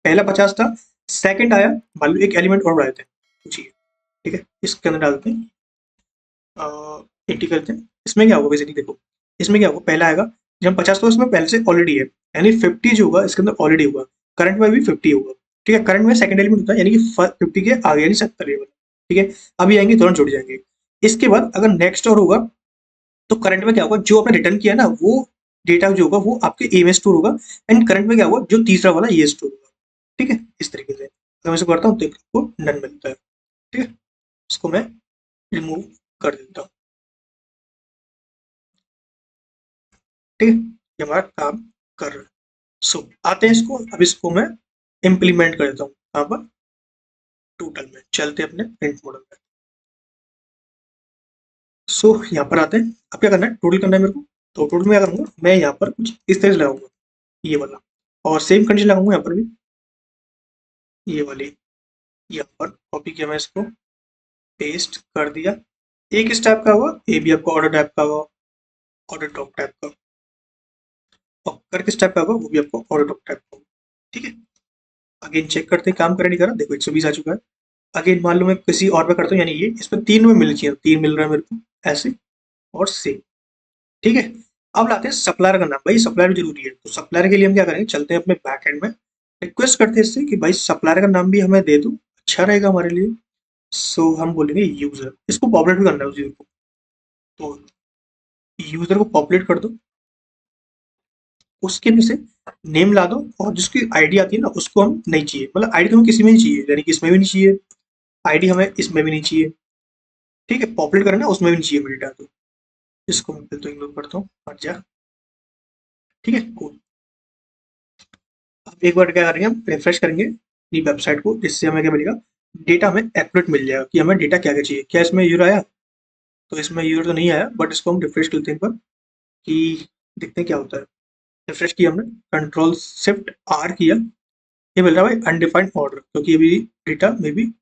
पहला 50 था, सेकंड आया, मान लो एक एलिमेंट और बढ़ाते हैं, पूछिए। ठीक है, इसके अंदर डालते हैं, 80 करते हैं। इसमें क्या होगा, बेसिकली देखो, इसमें क्या होगा, पहला आएगा, जब 50 तो इसमें पहले से ऑलरेडी है, यानी 50 जो होगा इसके अंदर ऑलरेडी होगा। करंट में भी 50 होगा। ठीक है, करंट में सेकंड एलिमेंट होता है, यानी कि 50 के आगे, यानी 70 लेवल। ठीक है, अभी आएंगे दोनों जुड़ जाएंगे। इसके बाद अगर नेक्स्ट और होगा, तो करंट में क्या होगा, जो आपने रिटर्न किया ना, वो डेटा जो होगा वो आपके ए में स्टोर होगा, एंड करंट में क्या होगा, जो तीसरा वाला ये स्टोर होगा। ठीक है, इस तरीके से अगर मैं इसे करता हूँ तो आपको नन मिलता है। ठीक है, इसको मैं रिमूव कर देता हूँ। ठीक है, ये हमारा काम कर रहा है। सो आते हैं इसको, अब इसको मैं इम्प्लीमेंट कर देता हूँ यहाँ पर टोटल में, चलते हैं अपने प्रिंट मॉडल में। सो यहाँ पर आते हैं, अब क्या करना है, टोटल करना है मेरे को। तो टोटल में क्या करूँगा, मैं यहाँ पर कुछ इस तरह से लगाऊंगा, ये वाला, और सेम कंडीशन लगाऊंगा यहाँ पर भी, ये वाली। यहाँ पर कॉपी किया मैं इसको, पेस्ट कर दिया। एक इस टाइप का हुआ, ए भी आपको ऑर्डर टाइप का हुआ, ऑर्डर टॉप टाइप का, और कर किस टाइप का होगा वो भी आपको ऑर्डर टॉप टाइप का होगा। ठीक है, अगेन चेक करते हैं काम करे नहीं कर रहा। देखो 120 आ चुका है। अगेन मान लो मैं किसी और पे करता हूँ, यानी ये इसमें 3 में मिल चाहिए, 3 मिल रहा है मेरे को ऐसे और सेम। ठीक है, अब लाते हैं सप्लायर का नाम। भाई सप्लायर जरूरी है, तो सप्लायर के लिए हम क्या करेंगे, चलते हैं अपने बैक एंड में, रिक्वेस्ट करते हैं इससे कि भाई सप्लायर का नाम भी हमें दे दो, अच्छा रहेगा हमारे लिए। सो हम बोलेंगे यूजर, इसको पॉपुलेट भी करना है उस यूजर को, तो यूजर को पॉपुलेट कर दो। उसके में से नेम ला दो, और जिसकी आईडी आती है ना उसको हम नहीं चाहिए, मतलब आईडी तो हमें किसी में नहीं चाहिए, यानी कि इसमें भी नहीं चाहिए, आईडी हमें इसमें भी नहीं चाहिए। ठीक है, पॉपुलेट करना है उसमें भी नहीं चाहिए मेरे डाटा, तो इसको मैं फिर तो इग्नोर करता हूँ, हट जा। ठीक है, cool। अब एक बार क्या करेंगे, हम रिफ्रेश करेंगे अपनी वेबसाइट को, जिससे हमें क्या मिलेगा, डेटा हमें एक्यूरेट मिल जाएगा कि हमें डेटा क्या क्या चाहिए। क्या इसमें यूर आया, तो इसमें यूर तो नहीं आया, बट इसको हम रिफ्रेश करते हैं एक बार, कि देखते हैं क्या होता है। रिफ्रेश किया हमने, कंट्रोल शिफ्ट आर किया, ये मिल रहा है भाई अनडिफाइंड ऑर्डर, क्योंकि अभी डेटा में भी।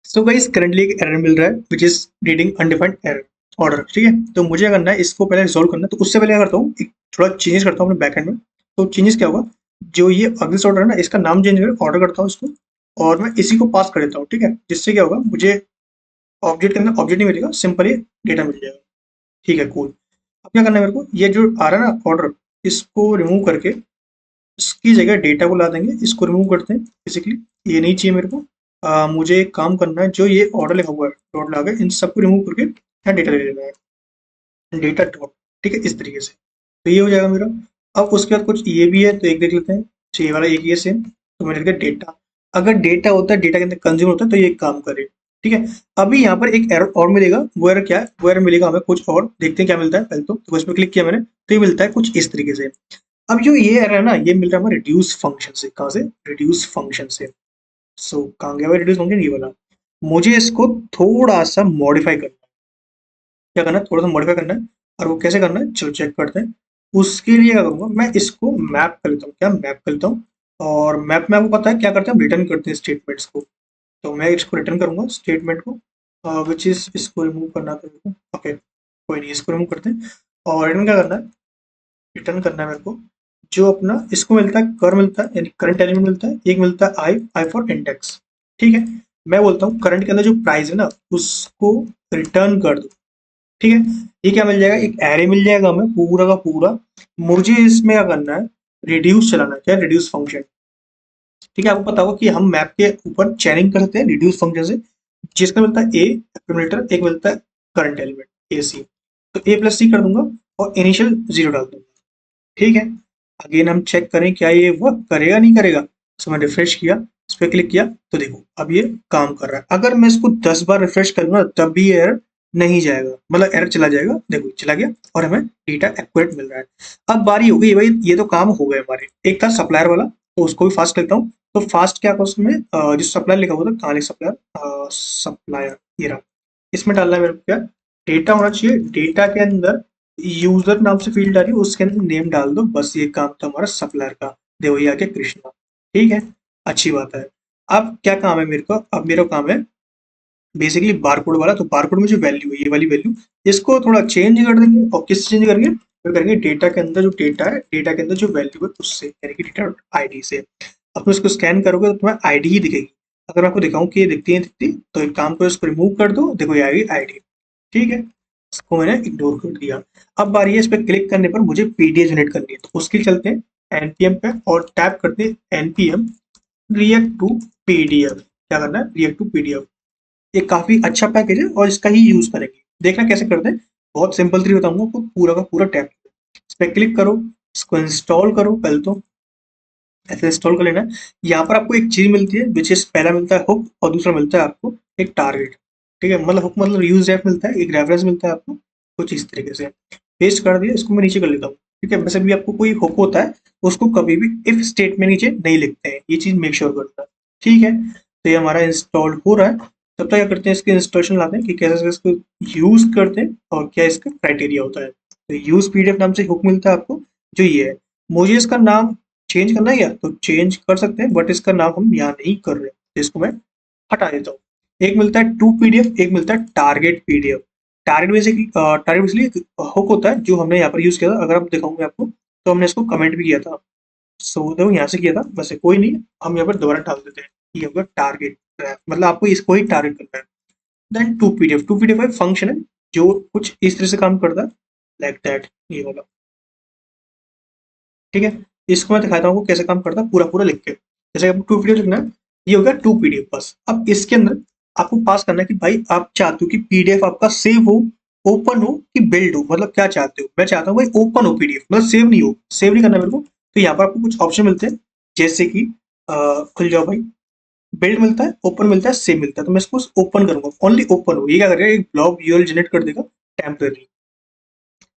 सो गाइस करंटली एक एरर मिल रहा है which is reading undefined error order. ठीक है, तो मुझे क्या करना है, इसको पहले रिजॉल्व करना है, तो उससे पहले क्या करता हूँ, एक थोड़ा चेंज करता हूँ अपने बैकएंड में। तो चेंजेस क्या होगा, जो ये अगले ऑर्डर है ना, इसका नाम चेंज कर ऑर्डर करता हूँ इसको, और मैं इसी को पास कर देता हूँ। ठीक है, जिससे क्या होगा, मुझे ऑब्जेक्ट के अंदर ऑब्जेक्ट नहीं मिलेगा, सिंपल ये डेटा मिल जाएगा। ठीक है, कूल। अब क्या करना है मेरे को, ये जो आ रहा है ना ऑर्डर, इसको रिमूव करके इसकी जगह डेटा को ला देंगे, इसको रिमूव करते हैं बेसिकली, ये नहीं चाहिए मेरे को। मुझे एक काम करना है, जो ये ऑर्डर लिखा हुआ है डॉट लगा इन सबको रिमूव करके यहाँ डेटा ले लेना है, डेटा डॉट। ठीक है, इस तरीके से, तो ये हो जाएगा मेरा। अब उसके बाद कुछ ये भी है, तो एक देख लेते हैं, तो ये वाला एक ही है सेम, तो मैंने लिख दिया डेटा। अगर डेटा होता है, डेटा के अंदर कंज्यूम होता है, तो ये एक काम करे। ठीक है, अभी यहाँ पर एक एरर और मिलेगा, वो एरर क्या है, वो एरर मिलेगा हमें कुछ और, देखते हैं क्या मिलता है पहले। तो इस पर क्लिक किया मैंने, तो ये मिलता है कुछ इस तरीके से। अब जो ये एरर है ना, ये मिल रहा है हमें रिड्यूस फंक्शन से। कहाँ से, रिड्यूस फंक्शन से। सो कहाँ गया रिड्यूस फंक्शन, ये वाला। मुझे इसको थोड़ा सा मॉडिफाई करना है। क्या करना है, थोड़ा सा मॉडिफाई करना है, और वो कैसे करना है, चलो चेक करते हैं। उसके लिए क्या करूंगा, मैं इसको मैप कर लेता हूँ, क्या मैप कर लेता हूँ। और मैप में आपको पता है क्या करते हैं, रिटर्न करते हैं स्टेटमेंट्स को। तो मैं इसको रिटर्न करूंगा स्टेटमेंट को, विच इज, इसको रिमूव करना था मेरे को। ओके, कोई नहीं, इसको रिमूव करते हैं। और रिटर्न क्या करना है, रिटर्न करना है मेरे को, जो अपना इसको मिलता है, कर मिलता है, यानी करंट एलिमेंट मिलता है, एक मिलता है आई, आई फॉर इंडेक्स। ठीक है, मैं बोलता हूँ करंट के अंदर जो प्राइस है ना, उसको रिटर्न कर दो। ठीक है, ये क्या मिल जाएगा, एक एरे मिल जाएगा हमें पूरा का पूरा। मुझे इसमें क्या करना है, रिड्यूस चलाना है, क्या रिड्यूस फंक्शन। ठीक है, आपको पता होगा कि हम मैप के ऊपर चैनिंग करते हैं रिड्यूस फंक्शन से, जिसका मिलता है ए एक्यूमुलेटर, एक मिलता है करंट एलिमेंट ए सी। तो ए प्लस सी कर दूंगा, और इनिशियल 0 डाल दूंगा। ठीक है, अगेन हम चेक करें क्या ये वर्क करेगा नहीं करेगा। सो मैं रिफ्रेश किया, इस पर क्लिक किया, तो देखो अब ये काम कर रहा है। अगर मैं इसको 10 बार रिफ्रेश करूंगा तब भी एरर नहीं जाएगा, मतलब एरर चला जाएगा। देखो चला गया, और हमें डेटा एक्यूरेट मिल रहा है। अब बारी हो गई भाई, ये तो काम हो गए हमारे। एक था सप्लायर वाला, तो उसको भी फास्ट करता हूँ। तो फास्ट क्या उसमें जो सप्लायर लिखा हुआ था, कहाँ सप्लायर, सप्लायर ये रहा। इसमें डालना है मेरे को क्या, डेटा होना चाहिए, डेटा के अंदर यूजर नाम से फील्ड आ रही है, उसके अंदर नेम डाल दो, बस ये काम था हमारा सप्लायर का। देखो ये आ गया कृष्णा। ठीक है, अच्छी बात है। अब क्या काम है मेरे को, अब मेरा काम है बेसिकली बारकोड वाला। तो बारकोड में जो वैल्यू है, ये वाली वैल्यू, इसको थोड़ा चेंज कर देंगे। और किस चेंज करेंगे, तो करेंगे डेटा के अंदर जो डेटा है, डेटा के अंदर जो वैल्यू है उससे, यानी कि डेटा आईडी से। अब तुम इसको स्कैन करोगे तो तुम्हें आईडी ही दिखेगी। अगर मैं आपको दिखाऊं कि ये दिखती है दिखती, तो एक काम करो, इसको रिमूव कर दो, देखो ये आएगी आईडी। ठीक है, इसको मैंने इग्नोर कर दिया। अब बारी है इस पर क्लिक करने पर मुझे पीडीएफ जनरेट करनी है, तो उसके लिए चलते हैं एनपीएम पे, और टैप करते हैं एनपीएम रिएक्ट टू पीडीएफ। क्या करना है, रिएक्ट टू पीडीएफ। ये काफी अच्छा पैकेज है, और इसका ही यूज करेंगे। देखना कैसे करते हैं, बहुत सिंपल तरीके बताऊंगा आपको, पूरा का पूरा टैप। इस पर क्लिक करो, इसको इंस्टॉल करो पहले तो, ऐसे इंस्टॉल कर लेना है। यहाँ पर आपको एक चीज मिलती है विच इज, पहला मिलता है हुक और दूसरा मिलता है आपको एक टारगेट। ठीक है, मतलब हुक मतलब यूज रेफ मिलता है, एक रेफरेंस मिलता है आपको कुछ इस तरीके से। पेस्ट कर दिया, इसको मैं नीचे कर लेता हूँ। ठीक है, वैसे भी आपको कोई हुक होता है उसको कभी भी इफ स्टेट में नीचे नहीं लिखते हैं, ये चीज मेक श्योर करता है। ठीक है, तो ये हमारा इंस्टॉल हो रहा है। तब तक क्या करते हैं, इसके इंस्टॉलेशन लाते हैं कि कैसे इसको यूज करते हैं और क्या इसका क्राइटेरिया होता है। तो यूज पीडीएफ नाम से हुक मिलता है आपको, जो ये है। मुझे इसका नाम चेंज करना है क्या, तो चेंज कर सकते हैं, बट इसका नाम हम यहाँ नहीं कर रहे, तो इसको मैं हटा देता हूँ। एक मिलता है टू पीडीएफ, एक मिलता है target PDF. Target basically hook होता है जो हमने यहाँ पर यूज किया था। अगर आप दिखाऊंगे आपको, तो हमने इसको कमेंट भी किया था। सो देखो यहाँ से किया था, वैसे कोई नहीं, हम यहाँ पर दोबारा डाल देते हैं। ये होगा टारगेट, मतलब आपको इसको ही टारगेट करना है। देन टू पीडीएफ एक फंक्शन है जो कुछ इस तरह से काम करता है, लाइक दैट, ये वाला। ठीक है, इसको मैं दिखाता हूँ कैसे काम करता है पूरा पूरा लिख के। जैसे आपको टू पीडीएफ लिखना है, ये हो गया टू पीडीएफ बस। अब इसके अंदर आपको पास करना है कि भाई आप चाहते हो कि पीडीएफ आपका सेव हो, ओपन हो कि बिल्ड हो, मतलब क्या चाहते हो। मैं चाहता हूँ भाई ओपन हो पीडीएफ, मतलब सेव नहीं हो, सेव नहीं करना मेरे को। तो यहाँ पर आपको कुछ ऑप्शन मिलते हैं, जैसे कि खुल जाओ भाई, बिल्ड मिलता है, ओपन मिलता है, सेव मिलता है। तो मैं इसको ओपन करूंगा, ओनली ओपन हो। ये क्या करेगा, एक ब्लॉग यूआरएल जनरेट कर देगा टेम्परेरी।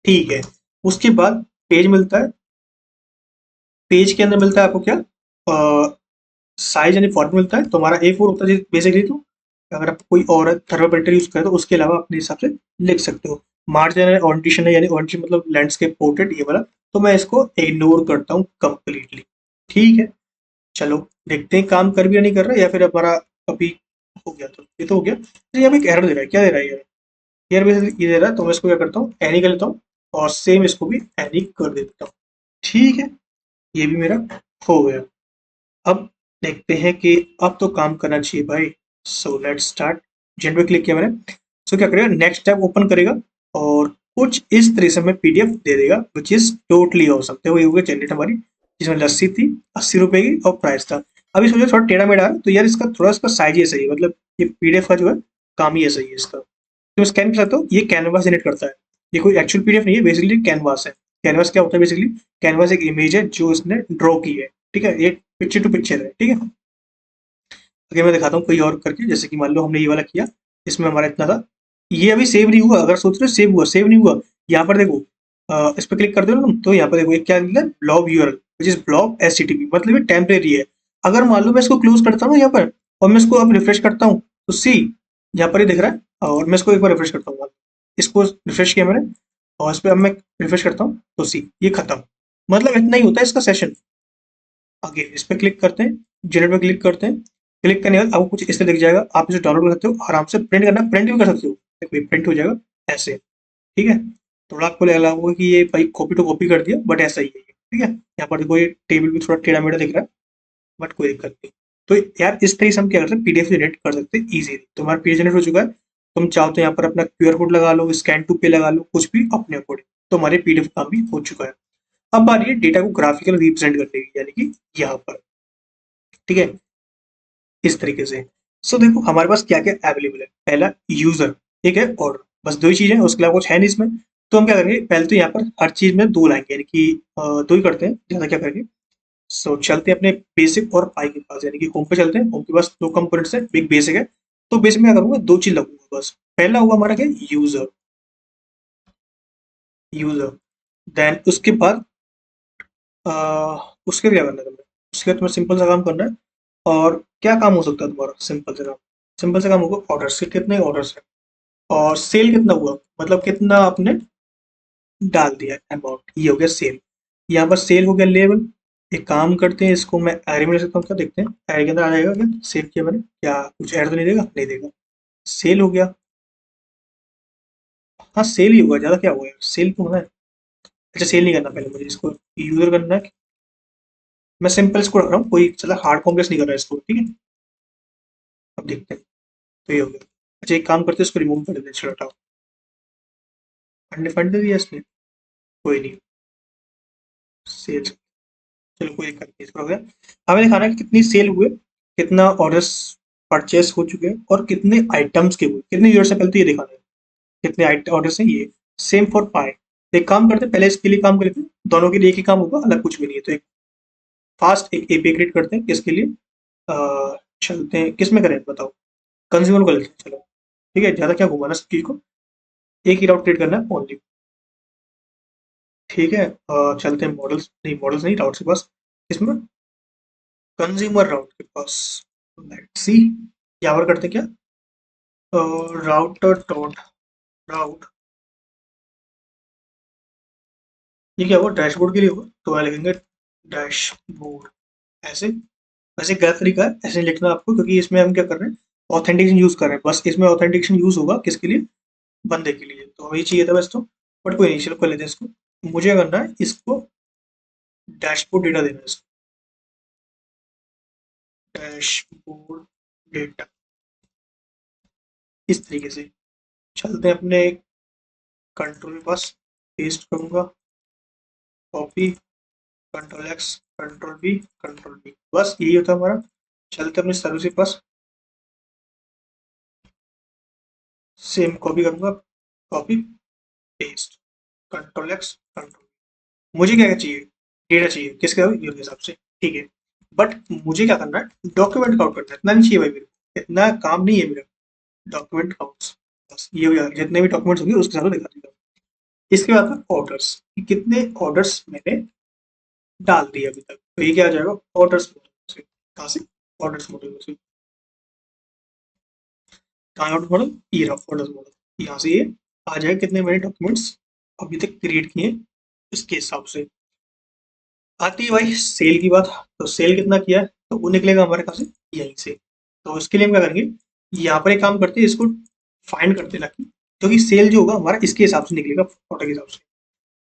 ठीक है, उसके बाद पेज मिलता है। पेज के अंदर मिलता है आपको क्या, साइज यानी फॉन्ट मिलता है। तो हमारा A4 होता है बेसिकली। तो अगर आप कोई और थर्मल प्रिंटर यूज करें तो उसके अलावा अपने हिसाब से लिख सकते हो। मार्जिन है, ऑरिएंटेशन है, यानी ऑरिएंटेशन मतलब लैंडस्केप पोर्ट्रेट, ये वाला। तो मैं इसको इग्नोर करता हूँ कंप्लीटली। ठीक है, चलो देखते हैं काम कर भी या नहीं कर रहा है, या फिर हमारा अभी हो गया। तो ये तो हो गया। तो यहाँ पे एक एरर दे रहा है, क्या दे रहा है यार, एरर बेसिकली ये दे रहा है। तो मैं इसको क्या करता हूँ, एनी कर लेता हूँ, और सेम इसको भी एनी कर देता हूँ। ठीक है, ये भी मेरा हो गया। अब देखते हैं कि अब तो काम करना चाहिए भाई। So let's start. जेन पे क्लिक किया मैंने। सो क्या करेगा, नेक्स्ट टैब ओपन करेगा और कुछ इस तरह से हमें पीडीएफ दे देगा, विच इज टोटली औसम। देखो ये हो गया जनरेट हमारी, जिसमें लस्सी थी 80 रुपए की और प्राइस था। अभी सोचो थोड़ा टेढ़ा मेढ़ा है, तो यार इसका थोड़ा इसका साइज ही सही है, मतलब ये पीडीएफ का जो है काम ही ऐसा ही है इसका। तो स्कैन कर सकते हो, ये कैनवास जनरेट करता है। ये कोई एक्चुअल पीडीएफ नहीं है, बेसिकली कैनवास है। कैनवास क्या होता है, बेसिकली कैनवास एक इमेज है जो इसने ड्रॉ की है। ठीक है, ये पिक्चर टू पिक्चर है। ठीक है, अगर मैं दिखाता हूँ कोई और करके, जैसे कि मान लो हमने ये वाला किया, इसमें हमारा इतना था, ये अभी सेव नहीं हुआ। अगर सोच रहे हो सेव हुआ, सेव नहीं हुआ, यहाँ पर देखो, इस पर क्लिक कर दो ना तुम, तो यहाँ पर देखो ये क्या मिलता है, blob URL which is blob HTTP, मतलब ये टेम्परेरी है। अगर मान लो मैं इसको क्लोज करता हूँ यहाँ पर, और मैं इसको अब रिफ्रेश करता हूँ, तो सी यहाँ पर ही दिख रहा है। और मैं इसको एक बार रिफ्रेश करता हूँ, इसको रिफ्रेश किया मैंने, और इस पर अब मैं रिफ्रेश करता हूँ, तो सी ये खत्म। मतलब इतना ही होता है इसका सेशन। आगे इस पे क्लिक करते हैं, जनरेट पे क्लिक करते हैं। क्लिक करने के बाद आपको कुछ इस तरह दिख जाएगा। आप इसे डाउनलोड कर सकते हो, आराम से प्रिंट करना, प्रिंट भी कर सकते हो। देखो प्रिंट हो जाएगा ऐसे। ठीक है, थोड़ा आपको लगा होगा कि ये भाई कॉपी टू कॉपी कर दिया, बट ऐसा ही है ये। ठीक है, यहाँ पर देखो ये टेबल भी थोड़ा टेढ़ा मेढ़ा दिख रहा है, बट कोई दिक्कत नहीं। तो यार इस तरह से हम क्या करते हैं, पीडीएफ जनरेट कर सकते हैं इजीली। तो हमारा पीडीएफ जनरेट हो चुका है। तुम चाहो तो यहाँ पर अपना क्यूआर कोड लगा लो, स्कैन टू पे लगा लो, कुछ भी अपने अकॉर्डिंग। तो हमारे पीडीएफ काम भी हो चुका है। अब बारी है डेटा को ग्राफिकल रिप्रेजेंट करने की, यानी कि यहाँ पर। ठीक है, इस तरीके से। सो देखो हमारे पास क्या क्या अवेलेबल है। पहला यूजर, ठीक है, और बस दो ही चीजें हैं, उसके अलावा कुछ है नहीं इसमें। तो हम क्या करेंगे, पहले तो यहाँ पर हर चीज में दो लाएंगे, यानी कि दो ही करते हैं, ज्यादा क्या करेंगे। सो चलते हैं अपने बेसिक और पाई के पास, यानी कि होम पे चलते हैं। होम के पास दो कंपोनेंट्स है, एक बेसिक है। तो बेसिक में क्या करूंगा, दो चीज लगूंगा बस। पहला होगा हमारा क्या, यूजर। यूजर, देन उसके बाद अ, उसके क्या करना है तुम्हें, उसके बाद तुम्हें सिंपल सा काम करना है। और क्या काम हो सकता है तुम्हारा, सिंपल से काम। सिंपल से काम होगा, ऑर्डर्स के कितने ऑर्डर्स है, और सेल कितना हुआ, मतलब कितना आपने डाल दिया अमाउंट, ये हो गया सेल। यहाँ पर सेल हो गया लेवल। एक काम करते हैं, इसको मैं एरे में ले सकता हूँ क्या, देखते हैं एरे के अंदर आ जाएगा क्या, सेव किया मैंने, क्या कुछ ऐड तो नहीं देगा, नहीं देगा। सेल हो गया, हाँ सेल ही होगा, ज़्यादा क्या हुआ, सेल तो होना है। अच्छा सेल नहीं करना, पहले मुझे इसको यूजर करना है। मैं सिंपल इसको रख रहा हूँ, कोई चला हार्ड कॉम्प्लेक्स नहीं कर रहा है इसको। ठीक है, अब देखते हैं। तो ये हो गया। अच्छा एक काम करते हैं, इसको रिमूव कर देते हैं, चलो हटाओ। अनडिफाइंड दे दिया इसने, कोई नहीं, सेल, चलो कोई दिक्कत नहीं, इसको हो गया। हमें दिखाना है कि कितनी सेल हुए, कितना ऑर्डर्स परचेस हो चुके हैं, और कितने आइटम्स के हुए, कितने यूजर से, पहले तो ये दिखाना है कितने ऑर्डर्स हैं ये। सेम फॉर पाई, तो एक काम करते हैं, पहले इसके लिए काम करते हैं, दोनों के लिए एक ही काम होगा, अलग कुछ भी नहीं है। तो एक फास्ट एक एपीआई क्रिएट करते हैं, किसके लिए चलते हैं, किस में करें बताओ, कंज्यूमर को लेते हैं, चलो ठीक है, ज़्यादा क्या घुमाना सब चीज़ को, एक ही राउट क्रिएट करना है ओनली। ठीक है, चलते हैं मॉडल्स, नहीं मॉडल्स नहीं, राउट के पास, इसमें कंज्यूमर राउट के पास, लेट्स सी, यहाँ पर करते हैं क्या, राउटर डॉट राउट, ये क्या होगा, डैशबोर्ड के लिए होगा, तो वहाँ लिखेंगे डैशबोर्ड, ऐसे। वैसे गलत तरीका है ऐसे लिखना आपको, क्योंकि इसमें हम क्या कर रहे हैं, ऑथेंटिकेशन यूज कर रहे हैं, बस इसमें ऑथेंटिकेशन यूज होगा किसके लिए, बंदे के लिए, तो हमें चाहिए था बस, तो बट कोई नहीं, चलो कर लेते हैं इसको। मुझे करना है इसको डैशबोर्ड डेटा देना है इसको, डैशबोर्ड डेटा, इस तरीके से। चलते हैं अपने कंट्रोल के पास, पेस्ट करूंगा, copy, control X, control B, control B, बस यही होता है हमारा। चलते अपने सर्विस के पास, सेम कॉपी करूंगा, copy paste, control X, control, मुझे क्या चाहिए, डेटा चाहिए, किसके यूर के हिसाब से, ठीक है। बट मुझे क्या करना है, डॉक्यूमेंट काउंट करना है, इतना नहीं चाहिए भाई मेरे को, इतना काम नहीं है मेरा, डॉक्यूमेंट काउंट्स, बस ये हो जाएगा, जितने भी डॉक्यूमेंट्स होंगे उसके साथ दिखा देगा। इसके बाद में ऑर्डर्स, कितने ऑर्डर्स मैंने डाल दिए अभी तक, तो ये क्या आ जाएगा, ऑर्डर्स मॉडल से, कहाँ से, ऑर्डर्स मॉडल से, कहाँ ऑर्डर मॉडल, ये रहा ऑर्डर्स मॉडल, यहाँ से ये आ जाएगा कितने मैंने डॉक्यूमेंट्स अभी तक क्रिएट किए, इसके हिसाब से। आती है भाई सेल की बात, तो सेल कितना किया है, तो वो निकलेगा हमारे पास यहीं से। तो इसके लिए हम क्या करेंगे, यहाँ पर एक काम करते हैं, इसको फाइंड करते हैं ताकि, क्योंकि सेल जो होगा हमारा इसके हिसाब से निकलेगा, फोटो के हिसाब से।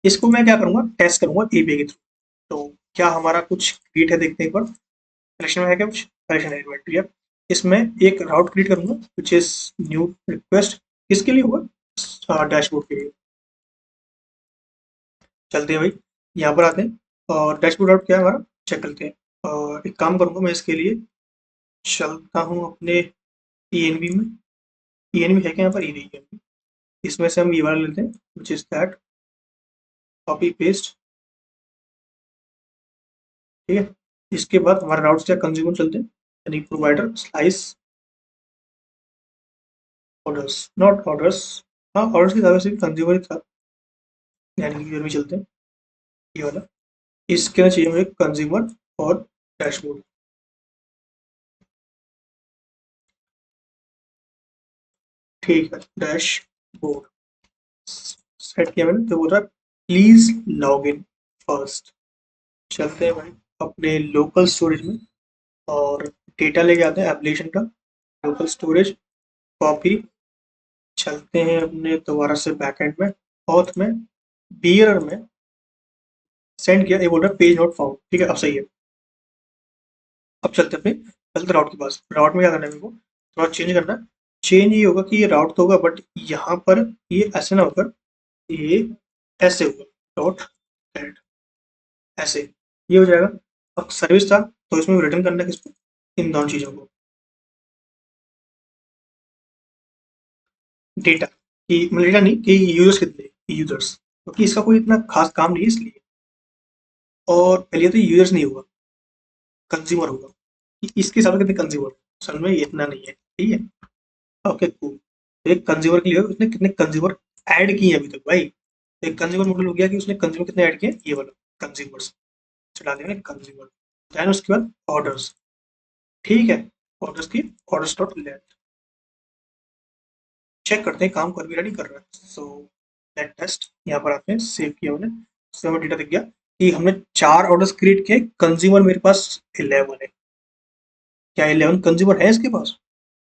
इसको मैं क्या करूंगा, टेस्ट करूंगा एपीआई के थ्रू, तो क्या हमारा कुछ क्रिएट है देखते हैं एक बार, कलेक्शन में है क्या कुछ, कलेक्शन है इन्वेंटरी है, इसमें एक राउट क्रिएट करूंगा विच इज न्यू रिक्वेस्ट, किसके लिए होगा, डैशबोर्ड के लिए। चलते हैं भाई, यहाँ पर आते हैं और डैशबोर्ड आउट क्या है हमारा, चेक करते हैं। और एक काम करूँगा मैं इसके लिए, चलता हूँ अपने ईएनवी में, ईएनवी है क्या यहाँ पर, ई नहीं है, इसमें से हम ये वाला लेते हैं which is that, copy paste, ठीक है। इसके बाद हमारे राउट्स क्या, कंज्यूमर चलते हैं, यानी provider slice orders, not orders, हाँ ऑर्डर्स की तरह से कंज्यूमर के साथ, यानी कि भी चलते हैं, ये वाला, इसके अंदर चाहिए मुझे कंज्यूमर और डैशबोर्ड, ठीक है, डैशबोर्ड सेट किया मैंने, तो बोल रहा है प्लीज लॉग इन फर्स्ट। चलते हैं भाई अपने लोकल स्टोरेज में और डेटा लेके आते हैं एप्लीकेशन का, लोकल स्टोरेज, कॉपी, चलते हैं अपने दोबारा से बैकएंड में, ऑथ में, बियर में सेंड किया, ये बोल रहा है पेज नॉट फाउंड, ठीक है, अब सही है। अब चलते अपने, चलते राउट के पास, राउट में क्या करना है मेरे को, थोड़ा चेंज करना है, चेंज ये होगा कि ये राउट तो होगा बट यहाँ पर ये ऐसे ना होकर ये ऐसे होगा, डॉट एड, ऐसे ये हो जाएगा। अब सर्विस था तो इसमें रिटर्न करना है किसको, इन दोनों चीज़ों को, डेटा कि मतलब डेटा नहीं कि यूजर्स कितने, यूजर्स, क्योंकि इसका कोई इतना खास काम नहीं है इसलिए, और पहले तो यूजर्स नहीं होगा, कंज्यूमर होगा, कि इसके हिसाब से कितने कंज्यूमर, असल में ये इतना नहीं है, ठीक है, ओके कूल। एक कंज्यूमर के लिए उसने कितने कंज्यूमर ऐड किए हैं अभी तक भाई, एक कंज्यूमर मॉडल हो गया कि उसने कंज्यूमर कितने ऐड किए, ये वाला कंज्यूमर्स चला देंगे कंज्यूमर, देन उसके बाद ऑर्डर्स, ठीक है, ऑर्डर्स की ऑर्डर्स डॉट लेट, चेक करते हैं काम कर भी रहा नहीं कर रहा है, सो लेट टेस्ट, यहाँ पर आते हैं, सेव किया मैंने, उससे हमें डेटा दिख गया कि हमने 4 ऑर्डर्स क्रिएट किए, कंज्यूमर मेरे पास 11 है, क्या 11 कंज्यूमर है इसके पास,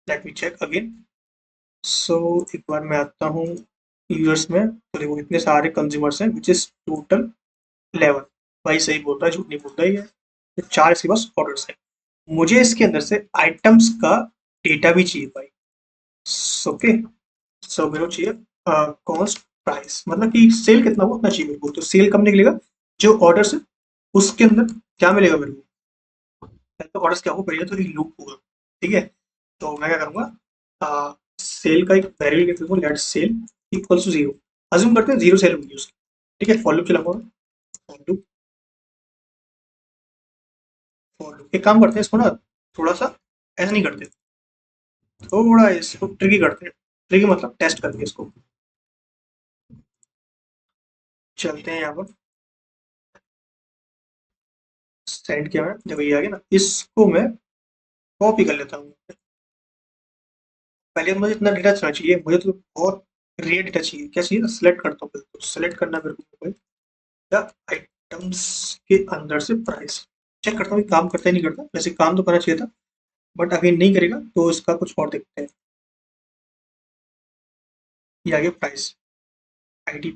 लेट मी चेक अगेन। सो एक बार मैं आता हूँ यूजर्स में, तो देखो इतने सारे कंज्यूमर्स हैं विच इज टोटल 11, भाई सही बोल रहा है, झूठ नहीं बोल रहा है ये, तो 4 इसके पास ऑर्डर्स है, मुझे इसके अंदर से आइटम्स का डेटा भी चाहिए भाई, ओके, सो मेरे को चाहिए कॉस्ट प्राइस, मतलब कि सेल कितना हुआ उतना चाहिए मेरे को, तो सेल कब निकलेगा, जो ऑर्डर्स है उसके अंदर क्या मिलेगा मेरे को, पहले तो ऑर्डर्स क्या होगा, पहले तो एक लूप होगा, ठीक है, तो मैं क्या करूँगा, सेल का एक वेरिएबल लिख दूंगा, let cell equals to 0, assume करते हैं 0 सेल होगी उसकी, ठीक है, फॉर लूप चलाऊंगा मैं, फॉर लूप, फॉर लूप। एक काम करते हैं इसको ना, थोड़ा सा ऐसा नहीं करते, थोड़ा इसको ट्रिकी करते हैं। ट्रिकी मतलब टेस्ट करके इसको चलते हैं यहाँ पर, सेंड किया मैं, जब ये आ गया ना, इसको मैं कॉपी कर लेता हूँ। पहले तो मुझे इतना डेटा चाहिए, मुझे तो बहुत रेयर डेटा चाहिए। क्या चाहिए, सेलेक्ट करता हूँ, तो सेलेक्ट करना मेरे को या आइटम्स के अंदर से प्राइस चेक करता हूँ, काम करता ही नहीं करता। वैसे काम तो करना चाहिए था, बट अभी नहीं करेगा तो इसका कुछ और देखते हैं। ये आ गया प्राइस, आईडी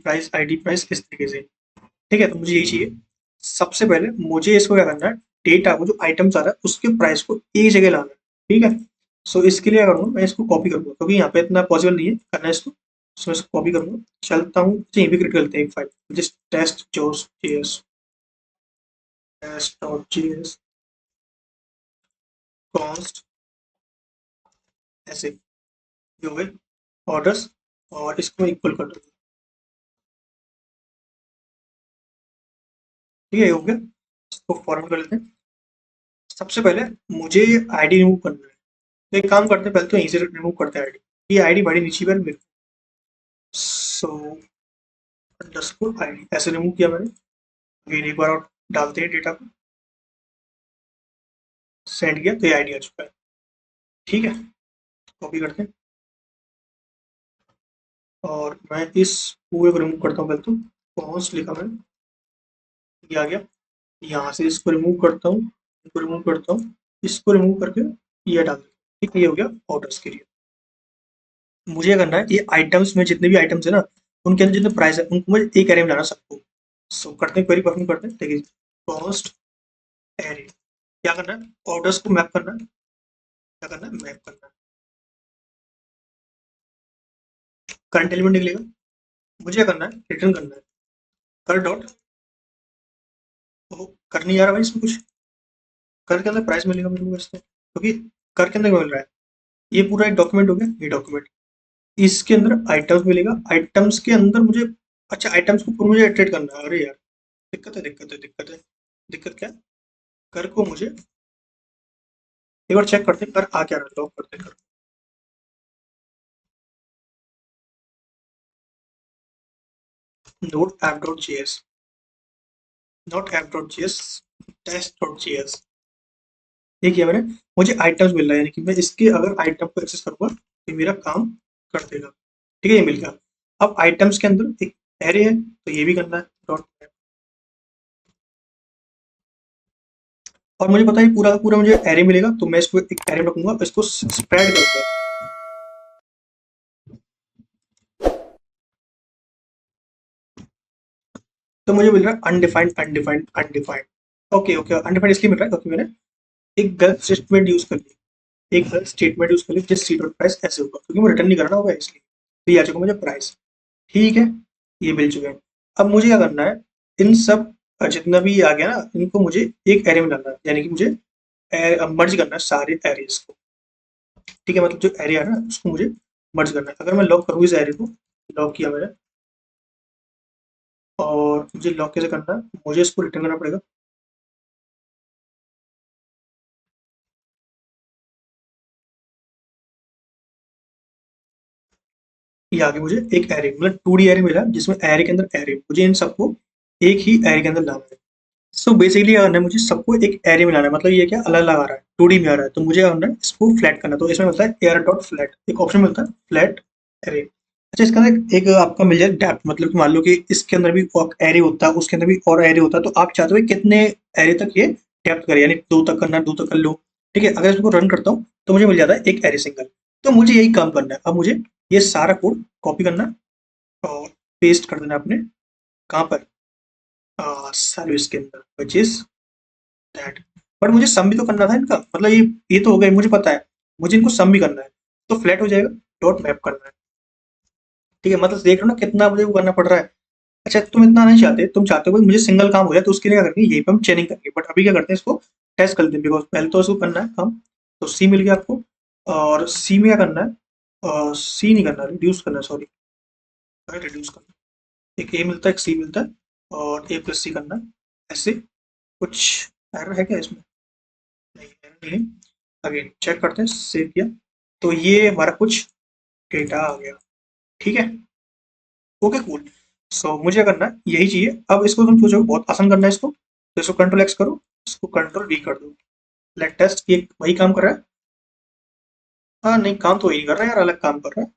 प्राइस इस तरीके से। ठीक है, तो मुझे यही चाहिए। सबसे पहले मुझे इसको क्या करना है, डेटा को जो आइटम्स आ रहा है उसके प्राइस को एक जगह लाना है। ठीक है, सो इसके लिए क्या करूँगा, मैं इसको कॉपी करूँगा क्योंकि यहाँ पे इतना पॉसिबल नहीं है करना इसको। सो मैं इसको कॉपी करूँगा, चलता हूँ, यहीं पे क्रिएट करते हैं एक फाइल, जिस टेस्ट जोस JS, test dot JS const, ऐसे ये हो गए ऑर्डर्स, और इसको इक्वल कर दूंगा। ठीक है, ये हो गया। इसको फॉरवर्ड कर लेते हैं। सबसे पहले मुझे आईडी रिमूव करना है, तो एक काम करते हैं, पहले तो यहीं से रिमूव करते हैं आईडी। ये आईडी बड़ी नीचे पर मेरे, सो अंडरस्कोर आईडी ऐसे रिमूव किया मैंने। अगेन एक बार और डालते हैं डेटा को, सेंड किया तो ये आईडी आ चुका है। ठीक है, कॉपी करते हैं और मैं इस पूरे को रिमूव करता हूँ। पहले तो कॉन्स्ट लिखा मैंने, ये आ गया। यहाँ से इसको रिमूव करता हूँ, इसको रिमूव करता हूँ, इसको रिमूव करके ये डाल देता हूँ। ठीक है, ये हो गया ऑर्डर्स के लिए। मुझे क्या करना है, ये आइटम्स में जितने भी आइटम्स है ना, उनके अंदर जितने प्राइस है उनको मुझे एक एरे में लाना सबको। सो करते हैं, क्वेरी परफॉर्म करते हैं। देखिए, कॉस्ट एरे, क्या करना है, ऑर्डर्स को मैप करना है। क्या करना है, मैप करना है। करंट एलिमेंट निकलेगा, मुझे क्या करना है, रिटर्न करना है। कर डॉट, कर नहीं आ रहा भाई इसमें कुछ। कर के अंदर प्राइस मिलेगा मेरे को इसमें, क्योंकि कर के अंदर क्या मिल रहा है, ये पूरा एक डॉक्यूमेंट हो गया, ये डॉक्यूमेंट, इसके अंदर आइटम्स मिलेगा। आइटम्स के अंदर मुझे, अच्छा आइटम्स को पूरा मुझे इटरेट करना है। अरे यार, दिक्कत है, दिक्कत है, दिक्कत है। दिक्कत क्या है, कर को मुझे एक बार चेक करते हैं, कर आ क्या रहा है, लॉक करते हैं कर। Note app dot JS, not app dot JS, test dot JS, ये किया मैंने। मुझे आइटम्स मिल रहा है, यानी कि मैं इसके अगर आइटम को एक्सेस करूंगा तो मेरा काम कर देगा। ठीक है, ये मिल गया। अब आइटम्स के अंदर एक एरे है, तो ये भी करना है डॉट। और मुझे पता है पूरा का पूरा मुझे एरे मिलेगा, तो मैं इसको एक एरे में रखूंगा, इसको स्प्रेड करूंगा। तो मुझे मिल रहा है undefined, undefined, undefined. Okay okay, undefined इसलिए मिल रहा है क्योंकि मैंने एक गलत स्टेटमेंट यूज कर ली, एक गलत स्टेटमेंट यूज कर ली, जिस सी डॉट प्राइस ऐसे होगा क्योंकि मुझे रिटर्न नहीं करना होगा इसलिए। तो ये आ चुका मुझे प्राइस। ठीक है, ये मिल चुके हैं। अब मुझे क्या करना है, इन सब जितना भी आ गया ना, इनको मुझे एक एरे में डालना है, यानी कि मुझे मर्ज करना है सारे एरेज को। ठीक है, मतलब जो एरे है ना उसको मुझे मर्ज करना है। अगर मैं लॉक करूँ इस एरे को, लॉक किया मैंने, और मुझे लॉक कैसे करना है, मुझे इसको रिटर्न करना पड़ेगा। ये आगे मुझे एक एरे, मतलब 2D एरे मिला, जिसमें एरे के अंदर एरे, मुझे इन सबको एक ही एरे के अंदर लाना है। सो बेसिकली क्या करना है, मुझे सबको एक एरे में लाना है, मतलब ये क्या अलग अलग आ रहा है, 2D में आ रहा है, तो मुझे क्या करना है, इसको फ्लैट करना है। तो इसमें मिलता है एयर डॉट फ्लैट, एक ऑप्शन मिलता है फ्लैट एरे। अच्छा, इसका एक आपका मिल जाए डेप्थ, मतलब कि मान लो कि इसके अंदर भी एरे होता है, उसके अंदर भी और एरे होता है, तो आप चाहते हो कि कितने एरे तक ये डेप्थ करे, यानी दो तक करना है, दो तक कर लो। ठीक है, अगर इसको रन करता हूँ तो मुझे मिल जाता है एक एरे सिंगल। तो मुझे यही काम करना है। अब मुझे ये सारा कोड कॉपी करना है और पेस्ट कर देना है अपने, कहाँ पर, सर्विस के अंदर, विच इज दैट। बट मुझे सम भी तो करना था इनका, मतलब ये तो हो गया, मुझे पता है, मुझे इनको सम भी करना है। तो फ्लैट हो जाएगा, डॉट मैप करना है। ठीक है, मतलब देख रहे हो ना कितना मुझे वो करना पड़ रहा है। अच्छा, तुम इतना नहीं चाहते, तुम चाहते हो कि मुझे सिंगल काम हो जाए, तो उसके लिए क्या करेंगे, यहीं पे हम चेनिंग करेंगे। बट अभी क्या करते हैं, इसको टेस्ट कर लेते हैं, बिकॉज पहले तो इसको करना है काम। तो सी मिल गया आपको, और सी में क्या करना है, सी नहीं करना, रिड्यूस करना है, सॉरी, रिड्यूस करना है। एक ए मिलता है, एक सी मिलता है, और ए प्लस सी करना है ऐसे। कुछ एरर है क्या इसमें? नहीं, एरर नहीं है। अगेन चेक करते हैं, सेव किया तो ये हमारा कुछ डेटा आ गया। ठीक है, ओके कूल। सो मुझे करना है यही चाहिए। अब इसको तुम सोचो बहुत आसान करना है इसको, तो इसको कंट्रोल एक्स करो, इसको कंट्रोल वी कर दो। लेट टेस्ट, ये वही काम कर रहा है। हाँ नहीं, काम तो वही नहीं कर रहा है यार, अलग काम कर रहा है।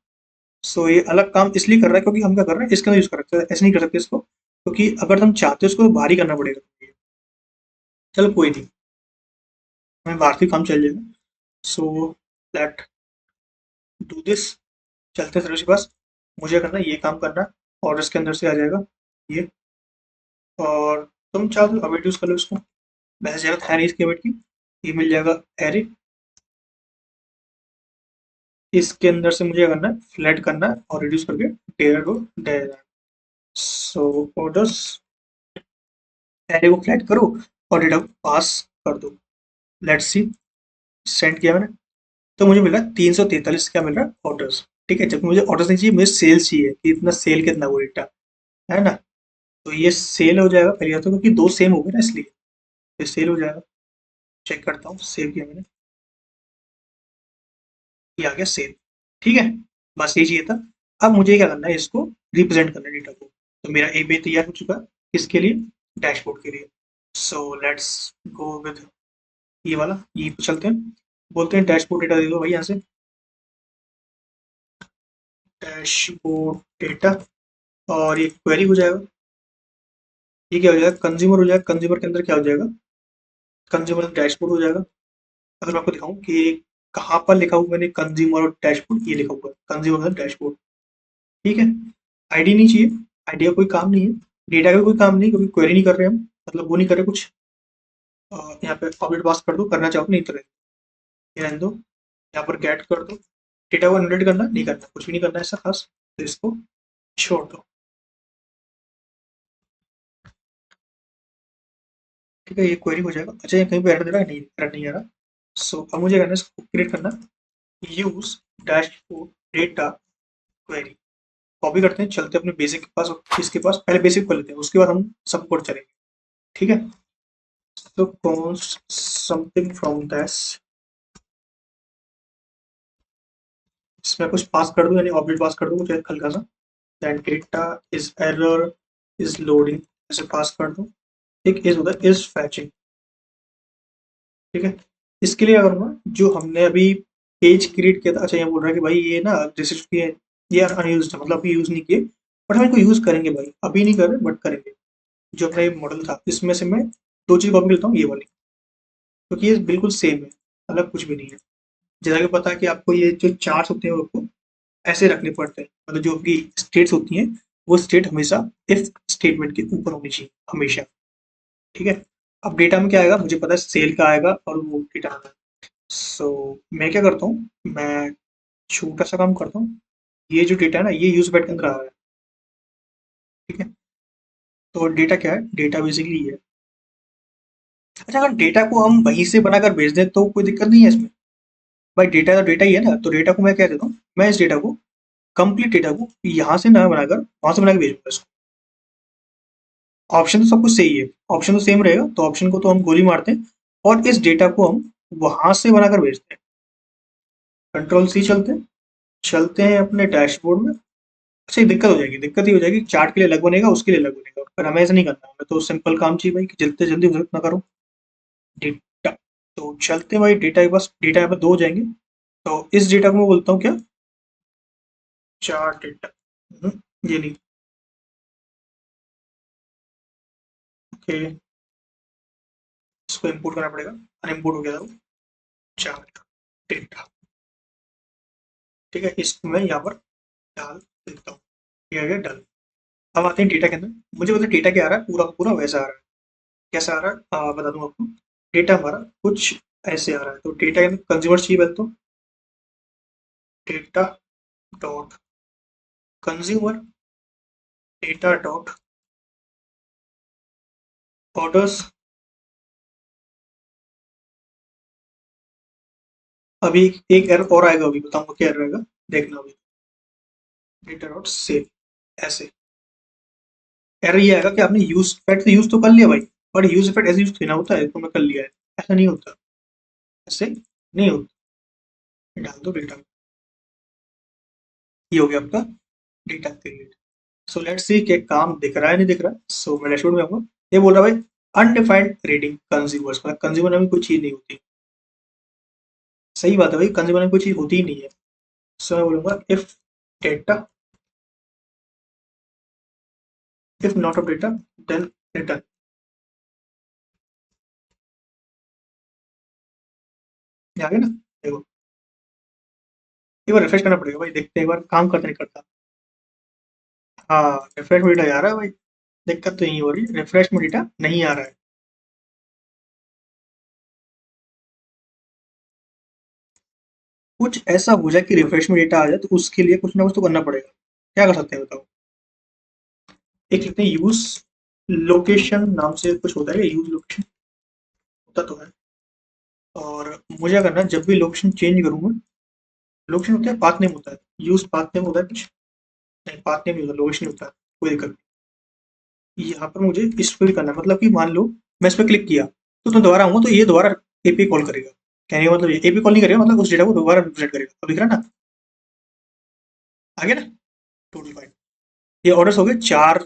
सो ये अलग काम इसलिए कर रहा है क्योंकि हम क्या कर रहे हैं, इसके अंदर यूज कर सकते हैं, ऐसे नहीं कर सकते इसको, क्योंकि अगर तुम चाहते हो इसको तो बाहर ही करना पड़ेगा। चलो कोई नहीं, हमें बाहर से काम चल जाएगा। सो लेट डू दिस, चलते हैं सर के पास। मुझे करना है ये काम करना है, और इसके अंदर से आ जाएगा ये। और तुम चाहो तो अवेट यूज कर लो इसको, वैसे जरूरत है नहीं इसके अवेट की। ये मिल जाएगा एरे, इसके अंदर से मुझे करना है फ्लैट करना है और रिड्यूस करके डेरा को दे देना है। सो ऑर्डर्स, एरे को फ्लैट करो और डेटा को पास कर दो। लेट्स सी, सेंड किया मैंने, तो मुझे मिला 343 क्या मिल रहा है ऑर्डर्स। ठीक है, जब मुझे ऑर्डर्स नहीं चाहिए, मुझे सेल्स चाहिए कि इतना सेल कितना वो डेटा है ना। तो ये सेल हो जाएगा पहले तो, क्योंकि दो सेम हो गए ना इसलिए ये सेल हो जाएगा। चेक करता हूँ, सेव किया मैंने, ये आ गया सेल। ठीक है, बस ये चाहिए था। अब मुझे क्या करना है, इसको रिप्रेजेंट करना है डेटा को। तो मेरा ए बी तैयार हो चुका है, किसके लिए, डैशबोर्ड के लिए। सो लेट्स गो विद ये वाला, ये पे चलते हैं, बोलते हैं डैशबोर्ड डेटा दे दो भाई यहाँ से। डैशबोर्ड डेटा, और ये क्वेरी हो जाएगा। ये क्या हो जाएगा, कंज्यूमर हो जाएगा। कंज्यूमर के अंदर क्या हो जाएगा, कंज्यूमर डैशबोर्ड हो जाएगा। अगर मैं आपको दिखाऊं कि कहाँ पर लिखा हुआ मैंने कंज्यूमर और डैशबोर्ड, ये लिखा हुआ है कंज्यूमर डैशबोर्ड। ठीक है, आईडी नहीं चाहिए, आईडी का कोई काम नहीं है, डेटा का कोई काम नहीं, क्योंकि क्वेरी नहीं कर रहे हम, मतलब वो नहीं कर रहे कुछ। यहाँ पे ऑब्जेक्ट पास कर दो, करना चाहो तो, नहीं तो ये रहने दो। यहाँ पर गेट कर दो, डेटा को जनरेट करना नहीं करना, कुछ भी नहीं करना है ऐसा खास, तो इसको छोड़ दो। ठीक है, ये क्वेरी हो जाएगा। अच्छा, ये कहीं पे एरर दे रहा है? नहीं, एरर नहीं आ रहा। सो अब मुझे करना है, इसको क्रिएट करना, use dashboard data query. Copy करते हैं, चलते हैं अपने बेसिक के पास और इसके पास, पहले बेसिक कर लेते हैं, उसके बाद हम सब कोड चलेंगे। ठीक है, तो कॉन्स्ट समथिंग फ्रॉम दैश, इसमें कुछ पास कर दूं, यानी ऑब्जेक्ट पास कर दूं कुछ हल्का सा। Then data is error is loading, ऐसे पास कर दूं। एक इज होता है इज फैचिंग। ठीक है, इसके लिए करूंगा जो हमने अभी पेज क्रिएट किया था। अच्छा, ये बोल रहा है कि भाई ये ना जैसे कि ये अनयूज है, मतलब अभी यूज नहीं किए, बट हम इनको यूज करेंगे भाई, अभी नहीं कर रहे बट करेंगे। जो अपना ये मॉडल था, इसमें से मैं दो चीज कॉपी लेता हूँ, ये वाली, क्योंकि ये बिल्कुल सेम है, अलग कुछ भी नहीं है। जैसा कि पता है कि आपको ये जो चार्ट्स होते हैं वो आपको ऐसे रखने पड़ते हैं, मतलब जो आपकी स्टेट्स होती हैं, वो स्टेट हमेशा इफ स्टेटमेंट के ऊपर होनी चाहिए हमेशा। ठीक है, अब डेटा में क्या आएगा, मुझे पता है सेल का आएगा और वो डेटा आएगा। सो मैं क्या करता हूँ, मैं छोटा सा काम करता हूँ, ये जो डेटा है ना, ये यूज बैट के अंदर आ रहा है। ठीक है, तो डेटा क्या है, डेटा बेसिकली ये है। अच्छा, अगर डेटा को हम वहीं से बनाकर भेज दें तो कोई दिक्कत नहीं है इसमें? भाई डेटा तो डेटा ही है ना, तो डेटा को मैं क्या देता हूँ, मैं इस डेटा को, कंप्लीट डेटा को यहाँ से ना बनाकर वहां से बनाकर भेजूंगा इसको। ऑप्शन तो सब कुछ सही है, ऑप्शन तो सेम रहेगा, तो ऑप्शन को तो हम गोली मारते हैं और इस डेटा को हम वहां से बनाकर भेजते हैं। कंट्रोल सी, चलते हैं, चलते हैं अपने डैशबोर्ड में। अच्छा, एक दिक्कत हो जाएगी, दिक्कत ही हो जाएगी, चार्ट के लिए अलग बनेगा, उसके लिए अलग बनेगा, पर हमें ऐसा नहीं करना, हमें तो सिंपल काम चाहिए भाई कि जल्दी से जल्दी ना करो। डेटा, तो चलते हैं भाई, डेटा के पास, डेटा यहाँ पे दो हो जाएंगे, तो इस डेटा को मैं बोलता हूँ क्या, चार्ट डेटा। ये नहीं, ओके, इसको इंपोर्ट करना पड़ेगा, अनइम्पोर्ट हो गया था वो, चार्ट डेटा। ठीक है, इसको मैं यहाँ पर डाल देता हूँ, ये आ गया डन। अब आते हैं डेटा के अंदर। मुझे पता डेटा क्या आ रहा है, पूरा का पूरा वैसा आ रहा है। कैसा आ रहा है, बता दूं आपको। डेटा हमारा कुछ ऐसे आ रहा है, तो डेटा के अंदर कंज्यूमर चाहिए पहले तो, data dot consumer, data dot orders. अभी एक एरर और आएगा, अभी बताऊंगा क्या एरर आएगा, देखना अभी। डेटा डॉट सेव, ऐसे। एरर ये आएगा कि आपने यूज इफेक्ट तो यूज तो कर लिया भाई, और यूज इफेक्ट ऐसे यूज थोड़ी ना होता है तुमने कर लिया है, ऐसा नहीं होता, ऐसे नहीं होता। डाल दो डेटा, ये हो गया आपका data create. So let's see कि काम दिख रहा है नहीं दिख रहा है। सो मैं डैशबोर्ड में आऊंगा, ये बोल रहा है भाई अनडिफाइंड रेटिंग कंज्यूमर्स, मतलब कंज्यूमर में कोई चीज नहीं होती। सही बात है भाई, कंज्यूमर में कोई चीज होती ही नहीं है। सो मैं बोलूंगा if data, if not of data then return. आ गया ना, देखो एक बार रिफ्रेश करना पड़ेगा भाई, देखते हैं एक बार काम करता नहीं करता। हाँ रिफ्रेश में डेटा आ रहा है भाई, दिक्कत तो यही हो रही है, रिफ्रेश में डेटा नहीं आ रहा है। कुछ ऐसा हो जाए कि रिफ्रेश में डेटा आ जाए, तो उसके लिए कुछ ना कुछ तो करना पड़ेगा। क्या कर सकते हैं बताओ? एक लिखते हैं यूज लोकेशन नाम से कुछ होता है, यूज लोकेशन होता तो है। और मुझे क्या करना है, जब भी लोकेशन चेंज करूंगा, लोकेशन होता है पाथ नेम होता है, यूज पाथ नेम होता है कुछ, नहीं पाथ नेम नहीं होता, लोकेशन होता है, कोई दिक्कत नहीं। यहाँ पर मुझे इस पर भी करना है, मतलब कि मान लो मैं इस पर क्लिक किया तो तुम दोबारा आऊंगा तो ये दोबारा एपी कॉल करेगा। कहने का मतलब एपी कॉल नहीं करेगा, मतलब उस डेटा को दोबारा रिप्रेजेंट करेगा। अब दिख रहा है ना, आगे ना, टोटल फाइन। ये ऑर्डर्स हो गए 4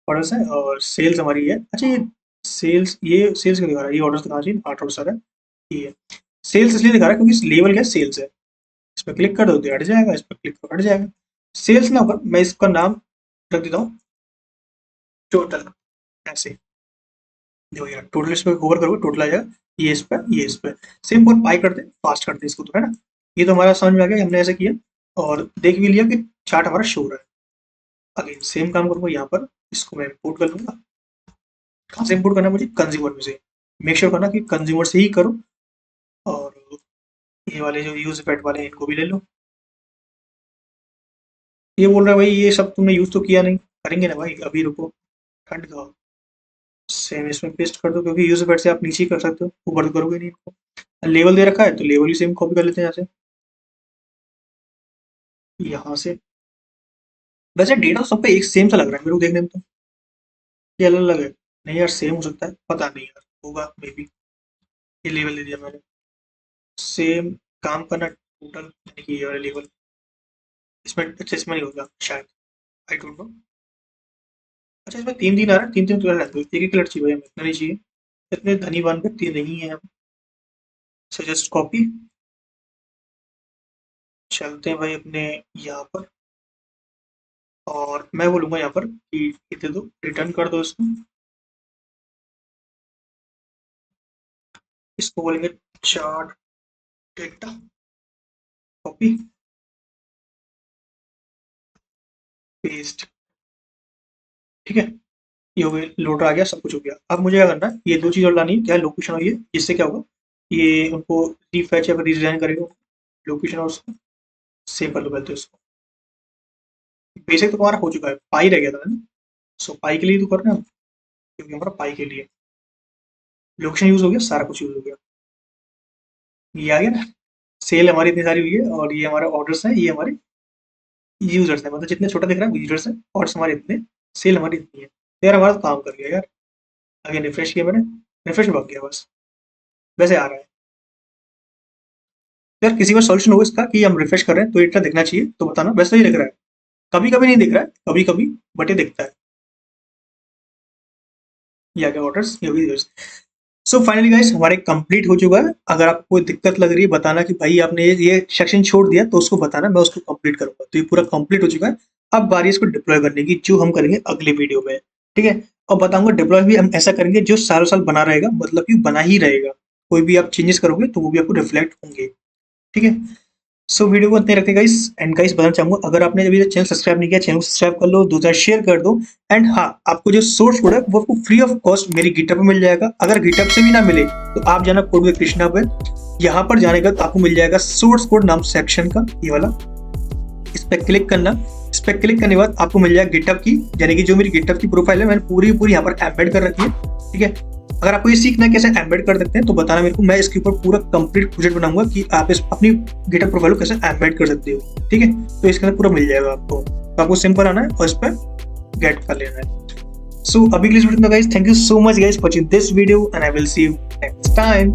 ऑर्डर्स है, और सेल्स हमारी है। अच्छा ये सेल्स, ये सेल्स क्यों दिखा रहा है, ये ऑर्डर्स दिखा चाहिए 8 ऑर्डर्स आ रहा है। ये सेल्स इसलिए दिखा रहा है क्योंकि लेवल क्या सेल्स है। इस पर क्लिक कर दो तो हट जाएगा, इस पर क्लिक करो हट जाएगा। सेल्स ना होकर मैं इसका नाम रख देता हूँ टोटल, ऐसे। देखो यार टोटल इस पर होवर करोगे टोटल आ जाएगा, ये इस पर ये इस पर। सेम और पाई करते फास्ट करते इसको, तो है ना। ये तो हमारा समझ में आ गया, हमने ऐसे किया और देख भी लिया कि चार्ट हमारा शो हो रहा है। अगेन सेम काम करूंगा यहाँ पर, इसको मैं इंपोर्ट कर लूंगा। कहाँ से इंपोर्ट करना है मुझे, कंज्यूमर में से। मेक श्योर करना कि कंज्यूमर से ही करो, और ये वाले जो यूज इफेक्ट वाले हैं इनको भी ले लो। ये बोल रहा है भाई ये सब तुमने यूज तो किया नहीं, करेंगे ना भाई, अभी रुको, ठंड का। सेम इसमें पेस्ट कर दो, क्योंकि यूज इफेक्ट से आप नीचे ही कर सकते हो, ऊपर तो करोगे नहीं इनको। लेवल दे रखा है तो लेवल ही सेम कॉपी कर लेते हैं यहाँ से, यहाँ से। वैसे डेटा सब पे एक सेम सा लग रहा है मेरे को देखने में, तो ये अलग अलग है। नहीं यार सेम हो सकता है, पता नहीं यार, होगा मे बी। ये लेवल दे दिया मैंने, सेम काम करना टोटल, यानी कि ये वाला लेवल इसमें, अच्छा इसमें नहीं होगा शायद, आई डोंट नो। अच्छा इसमें 3 3 आ रहा है, 3 3 कलर है, तो एक ही कलर चाहिए भाई, हमें इतना नहीं चाहिए, इतने धनीवान व्यक्ति नहीं है हम। सजेस्ट कॉपी, चलते हैं भाई अपने यहाँ पर, और मैं बोलूँगा यहाँ पर कि ये दे दो, रिटर्न कर दो इसको। इसको बोलेंगे चार्ट डेटा कॉपी पेस्ट, ठीक है। ये हो गया, लोडर आ गया, सब कुछ हो गया। अब मुझे क्या करना है, ये 2 चीज़ और लानी है, क्या लोकेशन और ये, इससे क्या होगा, ये उनको रीफेच या फिर रीडिज़ाइन करेगा लोकेशन, और उसको सेव कर लो पहले तो इसको। बेसिक तो हमारा हो चुका है, पाई रह गया था ना। सो पाई के लिए तो करना है, क्योंकि हमारा पाई के लिए लोकेशन यूज़ हो गया, सारा कुछ यूज़ हो गया। ये आ गया ना, सेल हमारी इतनी सारी हुई है, और ये हमारे ऑर्डर्स हैं, ये हमारे यूजर्स हैं, मतलब जितने छोटा दिख रहा है यूजर्स हैं, ऑर्डर्स हमारे इतने, सेल हमारी इतनी है। तो यार हमारा तो काम कर गया यार। आगे रिफ्रेश किया मैंने, रिफ्रेश भाग गया बस, वैसे आ रहा है। यार किसी का सॉल्यूशन होगा इसका कि हम रिफ्रेश कर रहे हैं तो इतना दिखना चाहिए, तो बताना। वैसे तो ये दिख रहा है, कभी कभी नहीं दिख रहा है, कभी कभी, बट ये दिखता है। ये आ गया ऑर्डर्स, ये भी। सो फाइनली गाइस हमारे कंप्लीट हो चुका है। अगर आपको कोई दिक्कत लग रही है बताना कि भाई आपने ये सेक्शन छोड़ दिया, तो उसको बताना, मैं उसको कंप्लीट करूंगा। तो ये पूरा कंप्लीट हो चुका है। अब बारी है इसको डिप्लॉय करने की, जो हम करेंगे अगले वीडियो में, ठीक है। और बताऊंगा डिप्लॉय भी हम ऐसा करेंगे जो सालों साल बना रहेगा, मतलब कि बना ही रहेगा। कोई भी आप चेंजेस करोगे तो वो भी आपको रिफ्लेक्ट होंगे, ठीक है। सो वीडियो को इतने रखते हैं गाइस। एंड गाइस बताना चाहूंगा, अगर आपने अभी तक चैनल सब्सक्राइब नहीं किया, चैनल को सब्सक्राइब कर लो, 2 शेयर कर दो। एंड हाँ, आपको जो सोर्स कोड है वो आपको फ्री ऑफ कॉस्ट मेरी गिटहब पे मिल जाएगा। अगर गिटहब से भी ना मिले तो आप जाना कोड विद कृष्णा पे, यहाँ पर जाने का आपको मिल जाएगा सोर्स कोड नाम सेक्शन का, ये वाला। इस पर क्लिक करना, इस पर क्लिक करने के बाद आपको मिल जाएगा गिटहब की, यानी कि जो मेरी गिटहब की प्रोफाइल है मैंने पूरी यहाँ पर एम्बेड कर रखी है, ठीक है। अगर आपको ये सीखना है कैसे एम्बेड कर सकते हैं तो बताना मेरे को, मैं इसके ऊपर पूरा कंप्लीट प्रोजेक्ट बनाऊंगा कि आप इस अपनी गिटहब प्रोफाइल को कैसे एम्बेड कर सकते हो, ठीक है। तो इसके अंदर पूरा मिल जाएगा आपको, तो आपको सिंपल आना है और इस पर गेट कर लेना है। सो अभी के लिए guys, thank you so much guys for watching this video and I will see you next time.